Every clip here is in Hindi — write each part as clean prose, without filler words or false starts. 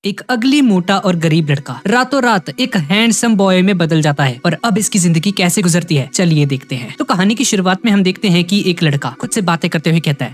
एक अगली मोटा और गरीब लड़का रातों रात एक हैंडसम बॉय में बदल जाता है और अब इसकी जिंदगी कैसे गुजरती है चलिए देखते हैं। तो कहानी की शुरुआत में हम देखते हैं कि एक लड़का खुद से बातें करते हुए कहता है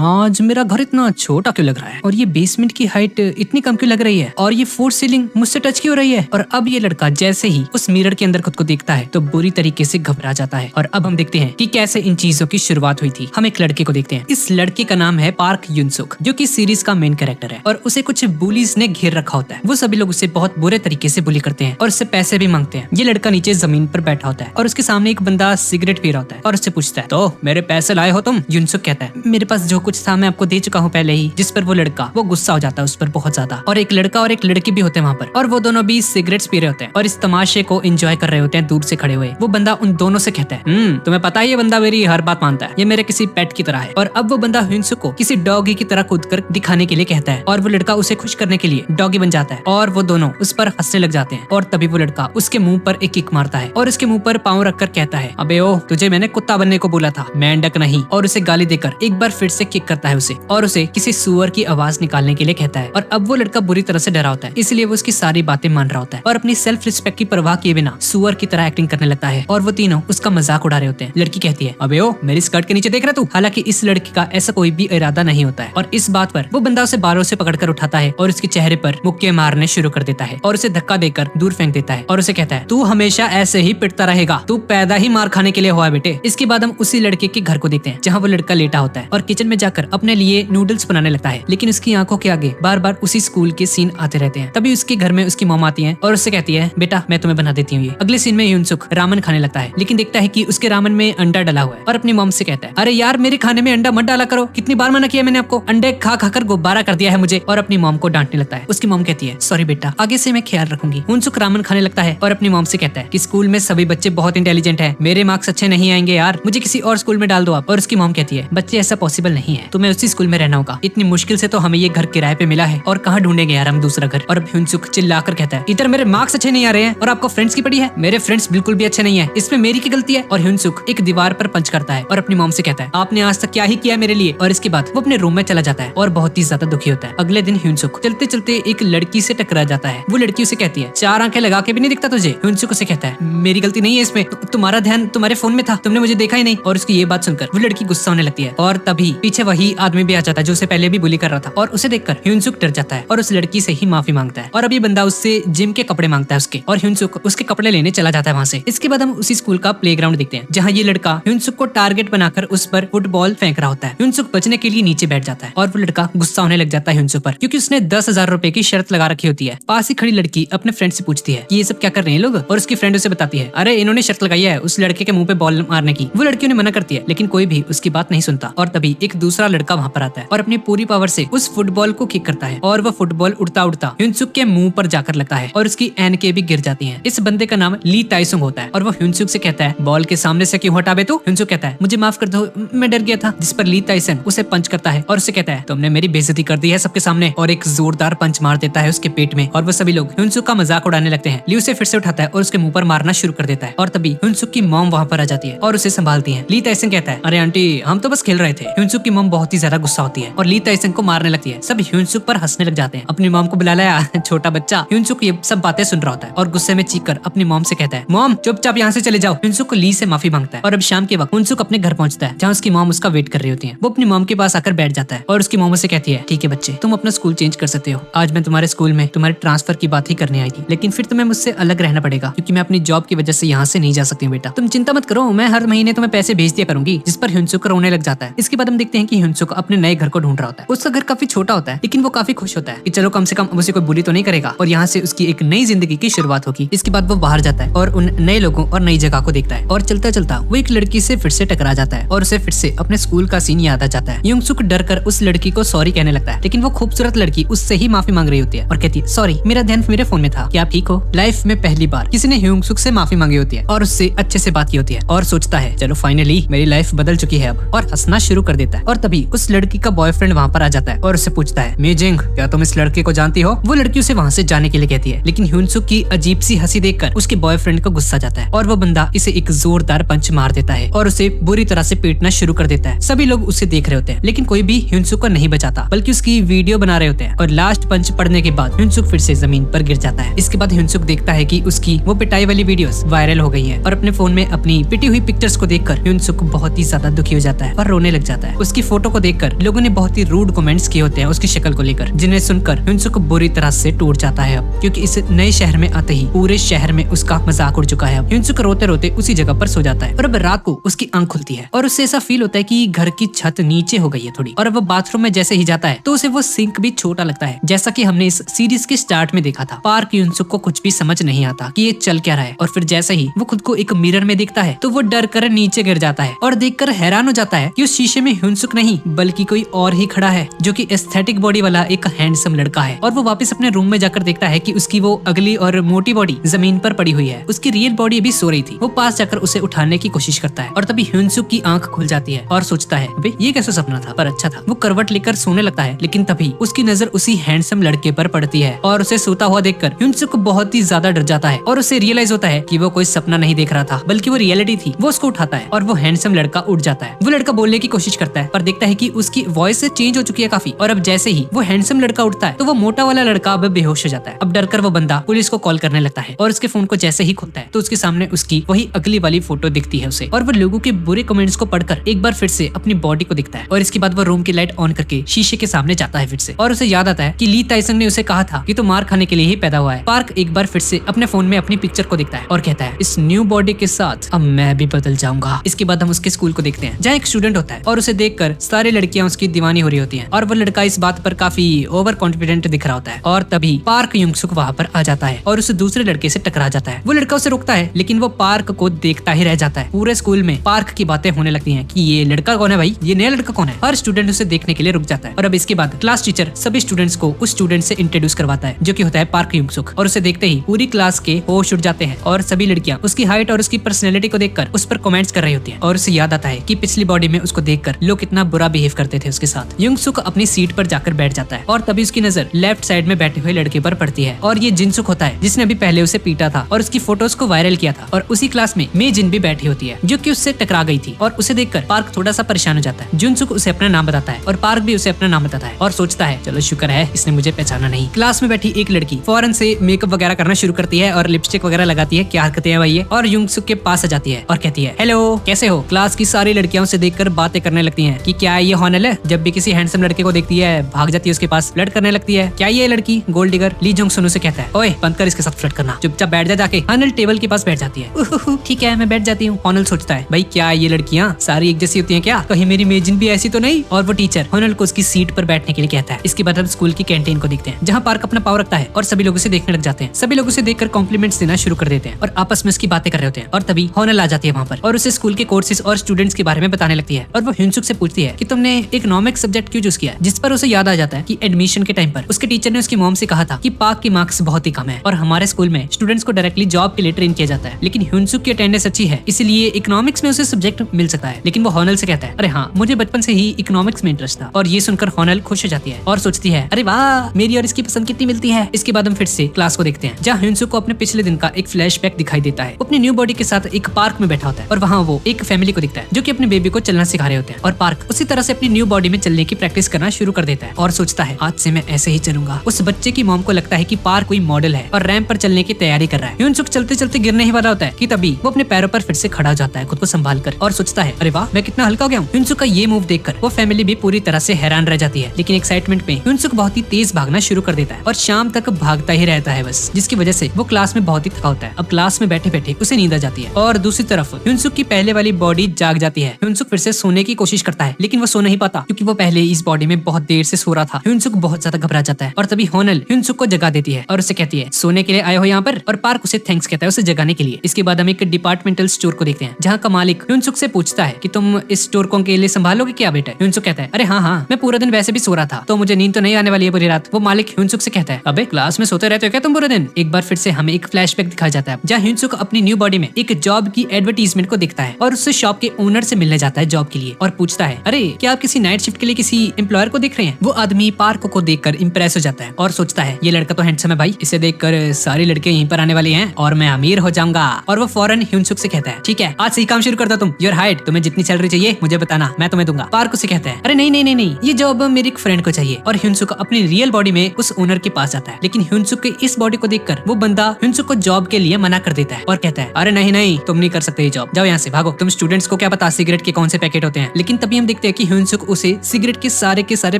आज मेरा घर इतना छोटा क्यों लग रहा है और ये बेसमेंट की हाइट इतनी कम क्यों लग रही है और ये फोर्थ सीलिंग मुझसे टच क्यों हो रही है। और अब ये लड़का जैसे ही उस मिरर के अंदर खुद को देखता है तो बुरी तरीके से घबरा जाता है। और अब हम देखते हैं कि कैसे इन चीजों की शुरुआत हुई थी। हम एक लड़के को देखते हैं। इस लड़के का नाम है पार्क युनसुक जो कि सीरीज का मेन कैरेक्टर है और उसे कुछ बुलीज ने घेर रखा होता है। वो सभी लोग उसे बहुत बुरे तरीके से बुली करते हैं और उससे पैसे भी मांगते हैं। ये लड़का नीचे जमीन पर बैठा होता है और उसके सामने एक बंदा सिगरेट पी रहा होता है और उससे पूछता है तो मेरे पैसे लाए हो तुम। युनसुक कहता है मेरे पास जो कुछ था मैं आपको दे चुका हूँ पहले ही। जिस पर वो लड़का वो गुस्सा हो जाता है उस पर बहुत ज्यादा। और एक लड़का और एक लड़की भी होते हैं वहाँ पर और वो दोनों भी सिगरेट्स पी रहे होते हैं और इस तमाशे को एंजॉय कर रहे होते हैं दूर से खड़े हुए। वो बंदा उन दोनों से कहता है तुम्हें पता है ये बंदा मेरी हर बात मानता है, ये मेरे किसी पेट की तरह है। और अब वो बंदा युनसुक को किसी डॉगी की तरह कूद कर दिखाने के लिए कहता है और वो लड़का उसे खुश करने के लिए डॉगी बन जाता है और वो दोनों उस पर हंसने लग जाते हैं। और तभी वो लड़का उसके मुंह पर एक किक मारता है और उसके मुंह पर पाँव रखकर कहता है अबे ओ तुझे मैंने कुत्ता बनने को बोला था, मेंढक नहीं। और उसे गाली देकर एक बार फिर से किक करता है उसे और उसे किसी सुअर की आवाज निकालने के लिए कहता है। और अब वो लड़का बुरी तरह से डरा होता है इसलिए वो उसकी सारी बातें मान रहा होता है और अपनी सेल्फ रिस्पेक्ट की परवाह किए बिना सुअर की तरह एक्टिंग करने लगता है और वो तीनों उसका मजाक उड़ा रहे होते हैं। लड़की कहती है अबे ओ मेरी स्कर्ट के नीचे देख रहा तू। हालांकि इस लड़की का ऐसा कोई भी इरादा नहीं होता है और इस बात पर वो बंदा उसे बालों से पकड़कर उठाता है और उसके चेहरे पर मुक्के मारने शुरू कर देता है और उसे धक्का देकर दूर फेंक देता है और उसे कहता है तू हमेशा ऐसे ही पिटता रहेगा, तू पैदा ही मार खाने के लिए हुआ है बेटे। इसके बाद हम उसी लड़के के घर को देखते हैं जहाँ वो लड़का लेटा होता है और किचन में जाकर अपने लिए नूडल्स बनाने लगता है। लेकिन उसकी आंखों के आगे बार बार उसी स्कूल के सीन आते रहते हैं। तभी उसके घर में उसकी मॉम आती है और उससे कहती है बेटा मैं तुम्हें बना देती हूँ ये। अगले सीन में युनसुक रामन खाने लगता है लेकिन देखता है कि उसके रामन में अंडा डला हुआ है और अपनी मॉम से कहता है अरे यार मेरे खाने में अंडा मत डाला करो, कितनी बार मना किया मैंने आपको, अंडे खा खाकर गुब्बारा कर दिया है मुझे। और अपनी मॉम को डांटने लगता है। उसकी मॉम कहती है सॉरी बेटा आगे से मैं ख्याल रखूंगी। युनसुक रामन खाने लगता है और अपनी मॉम से कहता है कि स्कूल में सभी बच्चे बहुत इंटेलिजेंट है, मेरे मार्क्स अच्छे नहीं आएंगे यार, मुझे किसी और स्कूल में डाल दो आप। और उसकी मॉम कहती है बच्चे ऐसा पॉसिबल नहीं है, तुम्हें उसी स्कूल में रहना होगा, इतनी मुश्किल से तो हमें ये घर किराए पे मिला है और कहाँ ढूंढेंगे यार हम दूसरा घर। और अब युनसुक चिल्लाकर कहता है इधर मेरे मार्क्स अच्छे नहीं आ रहे हैं और आपको फ्रेंड्स की पड़ी है, मेरे फ्रेंड्स बिल्कुल भी अच्छे नहीं है, इसमें मेरी की गलती है। और युनसुक एक दीवार पर पंच करता है और अपनी मॉम से कहता है आपने आज तक क्या ही किया मेरे लिए। और इसके बाद वो अपने रूम में चला जाता है और बहुत ही ज्यादा दुखी होता है। अगले दिन युनसुक चलते चलते एक लड़की से टकरा जाता है। वो लड़की उसे कहती है चार आंखें लगा के भी नहीं दिखता तुझे। युनसुक उसे कहता है मेरी गलती नहीं है इसमें, तुम्हारा ध्यान तुम्हारे फोन में था, तुमने मुझे देखा ही नहीं। और उसकी ये बात सुनकर वो लड़की गुस्सा होने लगती है और तभी पीछे वही आदमी भी आ जाता है जो उसे पहले भी बुली कर रहा था और उसे देखकर युनसुक डर जाता है और उस लड़की से ही माफी मांगता है। और अब ये बंदा उससे जिम के कपड़े मांगता है उसके और युनसुक उसके कपड़े लेने चला जाता है वहाँ से। इसके बाद हम उसी स्कूल का प्लेग्राउंड देखते हैं जहाँ ये लड़का युनसुक को टारगेट बनाकर उस पर फुटबॉल फेंक रहा होता है। युनसुक बचने के लिए नीचे बैठ जाता है और वो लड़का गुस्सा होने लग जाता है युनसुक पर क्योंकि उसने 10,000 रुपए की शर्त लगा रखी होती है। पास ही खड़ी लड़की अपने फ्रेंड से पूछती है कि ये सब क्या कर रहे हैं लोग और उसकी फ्रेंड उसे बताती है अरे इन्होंने शर्त लगाई है उस लड़के के मुंह पे बॉल मारने की। वो लड़की उन्हें मना करती है लेकिन कोई भी उसकी बात नहीं सुनता। और तभी एक दूसरा लड़का वहाँ पर आता है और अपनी पूरी पावर से उस फुटबॉल को किक करता है और वो फुटबॉल उड़ता उड़ता युनसुक के मुंह पर जाकर लगता है और उसकी ऐनकें भी गिर जाती हैं। इस बंदे का नाम ली ताइसुंग होता है और वो युनसुक से कहता है बॉल के सामने से क्यों हटाबे तू। युनसुक कहता है मुझे माफ कर दो मैं डर गया था। जिस पर ली ताइसुंग उसे पंच करता है और उसे कहता है तुमने मेरी बेइज्जती कर दी है सबके सामने और एक जोरदार पंच मार देता है उसके पेट में। और वो सभी लोग युनसुक का मजाक उड़ाने लगते हैं। ली उसे फिर से उठाता है और उसके मुंह पर मारना शुरू कर देता है और तभी युनसुक की मॉम वहाँ पर आ जाती है और उसे संभालती है। ली ताइसुंग कहता है अरे आंटी हम तो बस खेल रहे थे। युनसुक की मॉम बहुत ही ज्यादा गुस्सा होती है और ली ताइसुंग को मारने लगती है। सब युनसुक पर हंसने लग जाते हैं। अपनी मॉम को बुला लाया छोटा बच्चा। युनसुक ये सब बातें सुन रहा होता है और गुस्से में चीख कर अपनी मॉम से कहता है मॉम चुपचाप यहाँ से चले जाओ। युनसुक ली से माफी मांगता है और अब शाम के वक्त युनसुक अपने घर पहुंचता है जहाँ उसकी मॉम उसका वेट कर रही होती है। वो अपनी मॉम के पास आकर बैठ जाता है और उसकी मॉम से कहती है ठीक है बच्चे तुम अपना स्कूल चेंज कर सकते हो, आज मैं तुम्हारे स्कूल में तुम्हारे ट्रांसफर की बात ही करने आई थी लेकिन फिर तुम्हें मुझसे अलग रहना पड़ेगा क्योंकि मैं अपनी जॉब की वजह से यहाँ से नहीं जा सकती हूँ बेटा, तुम चिंता मत करो मैं हर महीने तुम्हें पैसे भेज दिया करूंगी। जिस पर युनसुक रोने लग जाता है। इसके बाद हम देखते हैं कि युनसुक अपने नए घर को ढूंढ रहा होता है। उसका घर काफी छोटा होता है लेकिन वो काफी खुश होता है कि चलो कम से कम उसे कोई बुली तो नहीं करेगा और यहाँ से उसकी एक नई जिंदगी की शुरुआत होगी। इसके बाद वो बाहर जाता है और उन नए लोगों और नई जगह को देखता है और चलता चलता वो एक लड़की से फिर से टकरा जाता है और उसे फिर से अपने स्कूल का सीन याद आ जाता है। युनसुक डर कर उस लड़की को सॉरी कहने लगता है लेकिन वो खूबसूरत लड़की उससे ही माफी मांग रही होती है और कहती है सॉरी मेरा ध्यान मेरे फोन में था, क्या आप ठीक हो। लाइफ में पहली बार किसी ने युनसुक से माफी मांगी होती है और उससे अच्छे से बात की होती है और सोचता है चलो फाइनली मेरी लाइफ बदल चुकी है अब और हंसना शुरू कर देता है। और तभी उस लड़की का बॉयफ्रेंड वहाँ पर आ जाता है और उससे पूछता है मीजिंग क्या तुम इस लड़के को जानती हो। वो लड़की उसे वहाँ से जाने के लिए कहती है लेकिन युनसुक की अजीब सी हंसी देखकर उसके बॉयफ्रेंड को गुस्सा जाता है और वो बंदा इसे एक जोरदार पंच मार देता है और उसे बुरी तरह से पीटना शुरू कर देता है। सभी लोग उसे देख रहे होते हैं लेकिन कोई भी युनसुक को नहीं बचाता बल्कि उसकी वीडियो बना रहे होते हैं। और लास्ट पंच पड़ने के बाद ह्यूनसुक फिर से जमीन पर गिर जाता है। इसके बाद ह्यूनसुक देखता है कि उसकी वो पिटाई वाली वीडियोस वायरल हो गई हैं और अपने फोन में अपनी पिटी हुई पिक्चर्स को देखकर ह्यूनसुक बहुत ही ज्यादा दुखी हो जाता है और रोने लग जाता है। उसकी फोटो को देखकर लोगों ने बहुत ही रूड कमेंट्स किए होते हैं उसकी शक्ल को लेकर, जिन्हें सुनकर ह्यूनसुक बुरी तरह से टूट जाता है अब, क्योंकि इस नए शहर में आते ही पूरे शहर में उसका मजाक उड़ चुका है। अब ह्यूनसुक रोते रोते उसी जगह पर सो जाता है और अब रात को उसकी आंख खुलती है और उससे ऐसा फील होता है कि घर की छत नीचे हो गई है थोड़ी, और अब वो बाथरूम में जैसे ही जाता है तो उसे वो सिंक भी छोटा लगता है, जैसा कि हमने इस सीरीज के स्टार्ट में देखा था। पार्क ह्यूनसुक को कुछ भी समझ नहीं आता कि ये चल क्या रहा है, और फिर जैसे ही वो खुद को एक मिरर में देखता है तो वो डर कर नीचे गिर जाता है और देखकर हैरान हो जाता है कि उस शीशे में ह्यूनसुक नहीं बल्कि कोई और ही खड़ा है, जो कि एस्थेटिक बॉडी वाला एक हैंडसम लड़का है। और वो वापस अपने रूम में जाकर देखता है कि उसकी वो अगली और मोटी बॉडी जमीन पर पड़ी हुई है, उसकी रियल बॉडी अभी सो रही थी। वो पास जाकर उसे उठाने की कोशिश करता है और तभी ह्यूनसुक की आंख खुल जाती है और सोचता है अबे ये कैसा सपना था, पर अच्छा था। वो करवट लेकर सोने लगता है, लेकिन तभी उसकी नजर उसी हैंडसम लड़के पर पड़ती है और उसे सोता हुआ देखकर ह्यूनसुक बहुत ही ज्यादा डर जाता है और उसे रियलाइज होता है कि वो कोई सपना नहीं देख रहा था बल्कि वो रियलिटी थी। वो उसको उठाता है और वो हैंडसम लड़का उठ जाता है। वो लड़का बोलने की कोशिश करता है पर देखता है कि उसकी वॉइस चेंज हो चुकी है काफी, और अब जैसे ही वो हैंडसम लड़का उठता है तो वो मोटा वाला लड़का अब बेहोश हो जाता है। अब डरकर वो बंदा पुलिस को कॉल करने लगता है और उसके फोन को जैसे ही खोलता है तो उसके सामने उसकी वही अगली वाली फोटो दिखती है उसे, और वो लोगों के बुरे कमेंट्स को पढ़कर एक बार फिर से अपनी बॉडी को दिखता है। और इसके बाद वो रूम की लाइट ऑन करके शीशे के सामने जाता है फिर से, और उसे याद आता है कि ली टाइसन ने उसे कहा था कि तो मार खाने के लिए ही पैदा हुआ है। पार्क एक बार फिर से अपने फोन में अपनी पिक्चर को देखता है और कहता है इस न्यू बॉडी के साथ अब मैं भी बदल जाऊंगा। इसके बाद हम उसके स्कूल को देखते हैं जहाँ एक स्टूडेंट होता है और उसे देखकर सारी लड़कियां उसकी दीवानी हो रही होती हैं, और वो लड़का इस बात पर काफी ओवर कॉन्फिडेंट दिख रहा होता है। और तभी पार्क ह्यूनसुक वहाँ पर आ जाता है और उस दूसरे लड़के से टकरा जाता है। वो लड़का उसे रोकता है लेकिन वो पार्क को देखता ही रह जाता है। पूरे स्कूल में पार्क की बातें होने लगती हैं कि ये लड़का कौन है भाई, ये नया लड़का कौन है। हर स्टूडेंट उसे देखने के लिए रुक जाता है। और अब इसके बाद क्लास टीचर सभी स्टूडेंट्स को उस स्टूडेंट से इंट्रोड्यूस करवाता है जो कि होता है पार्क ह्यूनसुक, और उसे देखते ही पूरी क्लास के होश उड़ जाते हैं और सभी लड़कियां उसकी हाइट और उसकी पर्सनैलिटी को देखकर उस पर कमेंट्स कर रही होती हैं। और उसे याद आता है कि पिछली बॉडी में उसको देखकर लोग कितना बुरा बिहेव करते थे उसके साथ। ह्यूनसुक अपनी सीट पर जाकर बैठ जाता है और तभी उसकी नजर लेफ्ट साइड में बैठे हुए लड़के पर पड़ती है, और ये जिनसुक होता है जिसने अभी पहले उसे पीटा था और उसकी फोटोज को वायरल किया था। और उसी क्लास में मे जिन भी बैठी होती है जो कि उससे टकरा गई थी, और उसे देखकर पार्क थोड़ा सा परेशान हो जाता है। जिनसुक उसे अपना नाम बताता है और पार्क भी उसे अपना नाम बताता है और सोचता है चलो शुक्र है इसने मुझे पहचाना नहीं। क्लास में बैठी एक लड़की फौरन से मेकअप वगैरह करना शुरू करती है और लिपस्टिक वगैरह लगाती है, क्या हरकतें हैं भाई ये, और ह्यूनसुक के पास आ जाती है और कहती है हेलो कैसे हो। क्लास की सारी लड़कियां उसे देखकर बातें करने लगती हैं कि क्या ये हॉनल है, जब भी किसी हैंडसम लड़के को देखती है भाग जाती है उसके पास, फ्लर्ट करने लगती है। क्या ये लड़की गोल्ड डिगर। ली जोंग सुन उसे कहता है ओए बंद कर इसके साथ फ्लर्ट करना, चुपचाप बैठ जा जाके। हॉनल टेबल के पास बैठ जाती है। ठीक है मैं बैठ जाती हूँ। हॉनल सोचता है भाई क्या ये लड़कियां सारी एक जैसी होती हैं क्या, कहीं मेरी मेजिन भी ऐसी तो नहीं। और वो टीचर हॉनल को उसकी सीट पर बैठने के लिए कहता है। इसके बाद हम स्कूल की कैंटीन को देखते हैं जहाँ पार्क अपना पाव रखता है और सभी लोग उसे देखने लग जाते हैं। सभी लोग उसे देखकर कॉम्प्लीमेंट्स देना शुरू कर देते हैं और आपस में उसकी बातें कर रहे होते हैं। और तभी हॉनल आ जाती है वहाँ पर और उसे स्कूल के कोर्सेज और स्टूडेंट्स के बारे में बताने लगती है। और वो ह्यूनसुक से पूछती है कि तुमने इकोनॉमिक्स सब्जेक्ट क्यों चूज किया, जिस पर उसे याद आ जाता है कि एडमिशन के टाइम पर उसके टीचर ने उसकी मॉम से कहा था कि पार्क के मार्क्स बहुत ही कम है और हमारे स्कूल में स्टूडेंट्स को डायरेक्टली जॉब के लिए ट्रेन किया जाता है, लेकिन ह्यूनसुक की अटेंडेंस अच्छी है इसलिए इकोनॉमिक्स में उसे सब्जेक्ट मिल सकता है। लेकिन वो हॉनल से कहता है अरे हाँ मुझे बचपन से ही इकोनॉमिक्स में इंटरेस्ट था। और ये सुनकर हॉनल खुश हो जाती है और सोचती है अरे वाह मेरी और इसकी पसंद कितनी मिलती है। इसके बाद हम फिर से क्लास को देखते हैं जहाँ ह्यूनसुक को अपने पिछले दिन का एक फ्लैशबैक दिखाई देता है। वो अपनी न्यू बॉडी के साथ एक पार्क में बैठा होता है और वहाँ वो एक फैमिली को दिखता है जो कि अपने बेबी को चलना सिखा रहे होते हैं। और पार्क उसी तरह से अपनी न्यू बॉडी में चलने की प्रैक्टिस करना शुरू कर देता है और सोचता है आज से मैं ऐसे ही चलूंगा। उस बच्चे की मॉम को लगता है कि पार्क कोई मॉडल है और रैंप पर चलने की तैयारी कर रहा है। ह्यूनसुक चलते चलते गिरने ही वाला होता है कि तभी वो अपने पैरों पर फिर से खड़ा हो जाता है खुद को संभाल कर और सोचता है अरे वाह मैं कितना हल्का हो गया हूँ। ह्यूनसुक का ये मूव देखकर वो फैमिली भी पूरी तरह से हैरान रह जाती है, लेकिन एक्साइटमेंट में ह्यूनसुक बहुत ही तेज भागना शुरू कर देता है और शाम तक भागता ही रहता है बस, जिसकी वजह से वो क्लास में बहुत ही थका होता है। अब क्लास में बैठे बैठे उसे नींद आ जाती है और दूसरी तरफ ह्यूनसुक की पहले वाली बॉडी जाग जाती है। ह्यूनसुक फिर से सोने की कोशिश करता है लेकिन वो सो नहीं पाता क्योंकि वो पहले इस बॉडी में बहुत देर से सो रहा था। ह्यूनसुक बहुत ज्यादा घबरा जाता है और तभी हॉनल ह्यूनसुक को जगा देती है और उसे कहती है सोने के लिए आए हो यहाँ पर, और पार्क उसे थैंक्स कहता है उसे जगाने के लिए। इसके बाद हम एक डिपार्टमेंटल स्टोर को देखते हैं जहाँ का मालिक ह्यूनसुक से पूछता है कि तुम इस स्टोर को अकेले संभालोगे क्या बेटा। ह्यूनसुक कहता है अरे हाँ हाँ मैं पूरा दिन वैसे भी सो रहा था तो मुझे नींद तो नहीं आने वाली है पूरी रात। वो मालिक ह्यूनसुक से कहता है अबे क्लास में सोते रहते हो क्या तुम पूरे दिन। एक बार फिर से हमें एक फ्लैशबैक दिखाया जाता है जहाँ ह्यूनसुक अपनी न्यू बॉडी में एक जॉब की एडवर्टीजमेंट को देखता है और उससे शॉप के ओनर से मिलने जाता है जॉब के लिए और पूछता है अरे क्या आप किसी नाइट शिफ्ट के लिए किसी एम्प्लॉयर को देख रहे हैं। वो आदमी पार्क को देखकर इंप्रेस हो जाता है और सोचता है ये लड़का तो हैंडसम है भाई, इसे देखकर सारी लड़कियां यहीं पर आने वाली हैं और मैं अमीर हो जाऊंगा। और वो फौरन ह्यूनसुक से कहता है ठीक है आज से ही काम शुरू कर दो तुम, योर हाइट तुम्हें जितनी सैलरी चाहिए मुझे बताना मैं तुम्हें दूंगा। पार्क उसे कहता है अरे नहीं नहीं नहीं नहीं ये जॉब मेरी एक फ्रेंड को चाहिए। और ह्यूनसुक अपनी रियल बॉडी में उस ओनर के पास जाता है, लेकिन ह्यूनसुक के इस बॉडी को देखकर वो बंदा ह्यूनसुक को जॉब के लिए मना कर देता है और कहता है अरे नहीं नहीं, तुम नहीं कर सकते ये जॉब, जाओ यहाँ से भागो, तुम स्टूडेंट्स को क्या पता सिगरेट के कौन से पैकेट होते हैं। लेकिन तभी हम देखते हैं कि ह्यूनसुक उसे सिगरेट के सारे